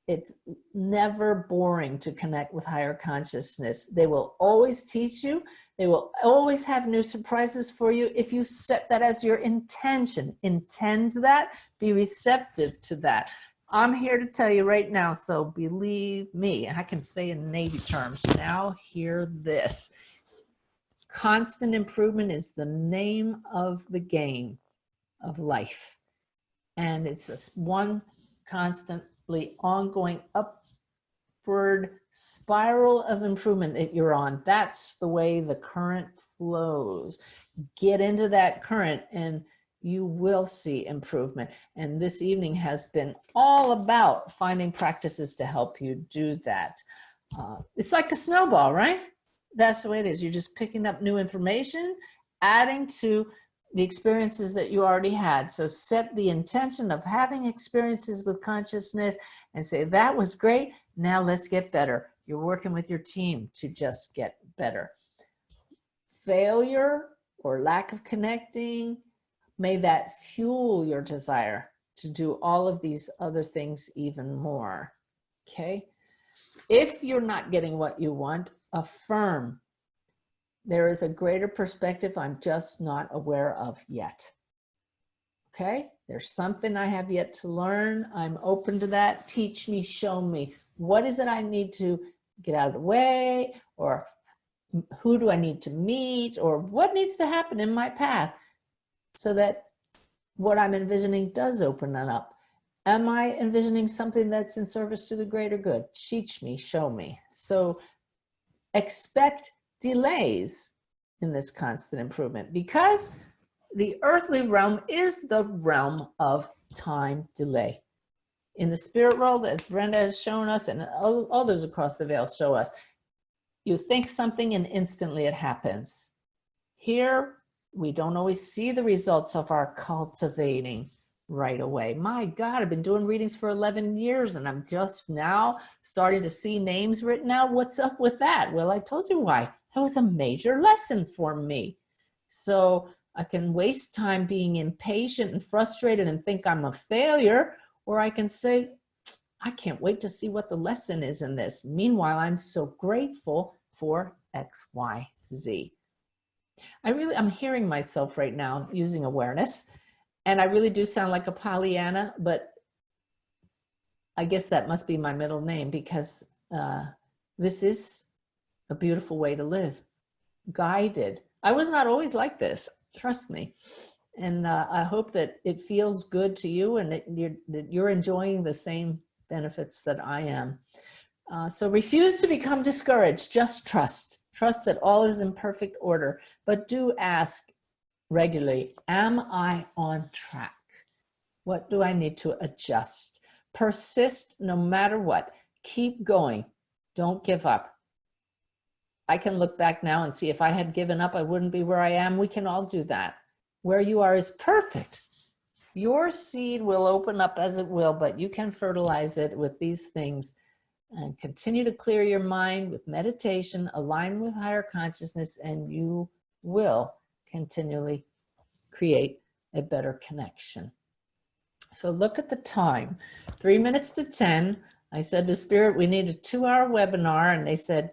It's never boring to connect with higher consciousness. They will always teach you. They will always have new surprises for you if you set that as your intention. Intend that, be receptive to that. I'm here to tell you right now, so believe me, I can say in Navy terms, now hear this. Constant improvement is the name of the game of life. And it's a one constantly ongoing upward spiral of improvement that you're on. That's the way the current flows. Get into that current and you will see improvement. And this evening has been all about finding practices to help you do that. It's like a snowball, right? That's the way it is. You're just picking up new information, adding to the experiences that you already had. So set the intention of having experiences with consciousness and say, that was great. Now let's get better. You're working with your team to just get better. Failure or lack of connecting, may that fuel your desire to do all of these other things even more. Okay? If you're not getting what you want, affirm. There is a greater perspective I'm just not aware of yet. Okay? There's something I have yet to learn. I'm open to that. Teach me, show me. What is it I need to get out of the way? Or who do I need to meet? Or what needs to happen in my path so that what I'm envisioning does open it up? Am I envisioning something that's in service to the greater good? Teach me, show me. So expect delays in this constant improvement, because the earthly realm is the realm of time delay. In the spirit world, as Brenda has shown us, and all those across the veil show us, you think something and instantly it happens. Here, we don't always see the results of our cultivating right away. My God, I've been doing readings for 11 years and I'm just now starting to see names written out. What's up with that? Well, I told you why. That was a major lesson for me. So I can waste time being impatient and frustrated and think I'm a failure, or I can say, I can't wait to see what the lesson is in this. Meanwhile, I'm so grateful for X, Y, Z. I'm hearing myself right now using awareness. And I really do sound like a Pollyanna, but I guess that must be my middle name, because this is a beautiful way to live, guided. I was not always like this, trust me. And I hope that it feels good to you and that you're enjoying the same benefits that I am. So refuse to become discouraged, just trust. Trust that all is in perfect order, but do ask regularly, am I on track? What do I need to adjust? Persist no matter what. Keep going. Don't give up. I can look back now and see if I had given up, I wouldn't be where I am. We can all do that. Where you are is perfect. Your seed will open up as it will, but you can fertilize it with these things and continue to clear your mind with meditation, align with higher consciousness, and you will continually create a better connection. So look at the time, 3 minutes to 10. I said to Spirit, we need a 2-hour webinar. And they said,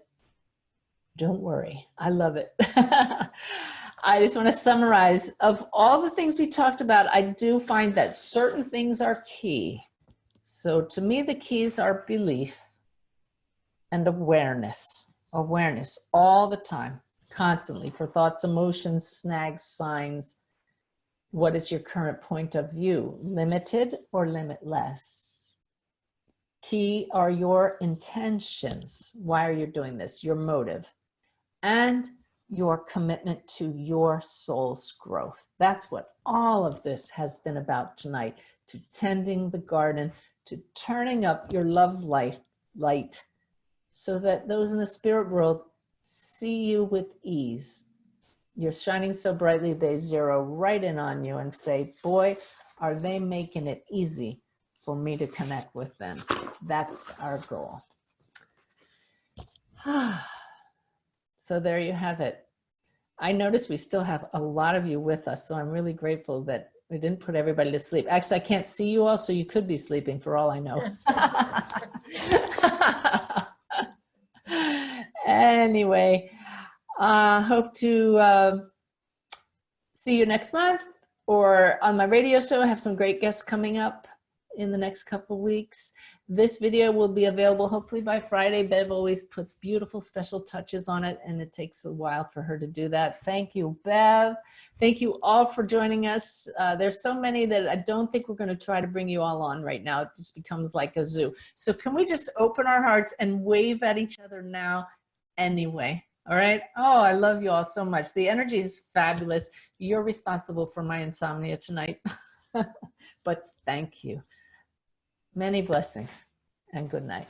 don't worry, I love it. I just want to summarize, of all the things we talked about, I do find that certain things are key. So to me, the keys are belief and awareness. Awareness all the time, constantly, for thoughts, emotions, snags, signs. What is your current point of view? Limited or limitless? Key are your intentions. Why are you doing this? Your motive. And your commitment to your soul's growth. That's what all of this has been about tonight, to tending the garden, to turning up your love light, so that those in the spirit world see you with ease. You're shining so brightly, they zero right in on you and say, boy, are they making it easy for me to connect with them. That's our goal. So there you have it. I noticed we still have a lot of you with us, so I'm really grateful that we didn't put everybody to sleep. Actually, I can't see you all, so you could be sleeping for all I know. Anyway, hope to see you next month or on my radio show. I have some great guests coming up in the next couple weeks. This video will be available hopefully by Friday. Bev always puts beautiful special touches on it, and it takes a while for her to do that. Thank you, Bev. Thank you all for joining us. There's so many that I don't think we're going to try to bring you all on right now. It just becomes like a zoo. So can we just open our hearts and wave at each other now anyway? All right. Oh, I love you all so much. The energy is fabulous. You're responsible for my insomnia tonight. But thank you. Many blessings and good night.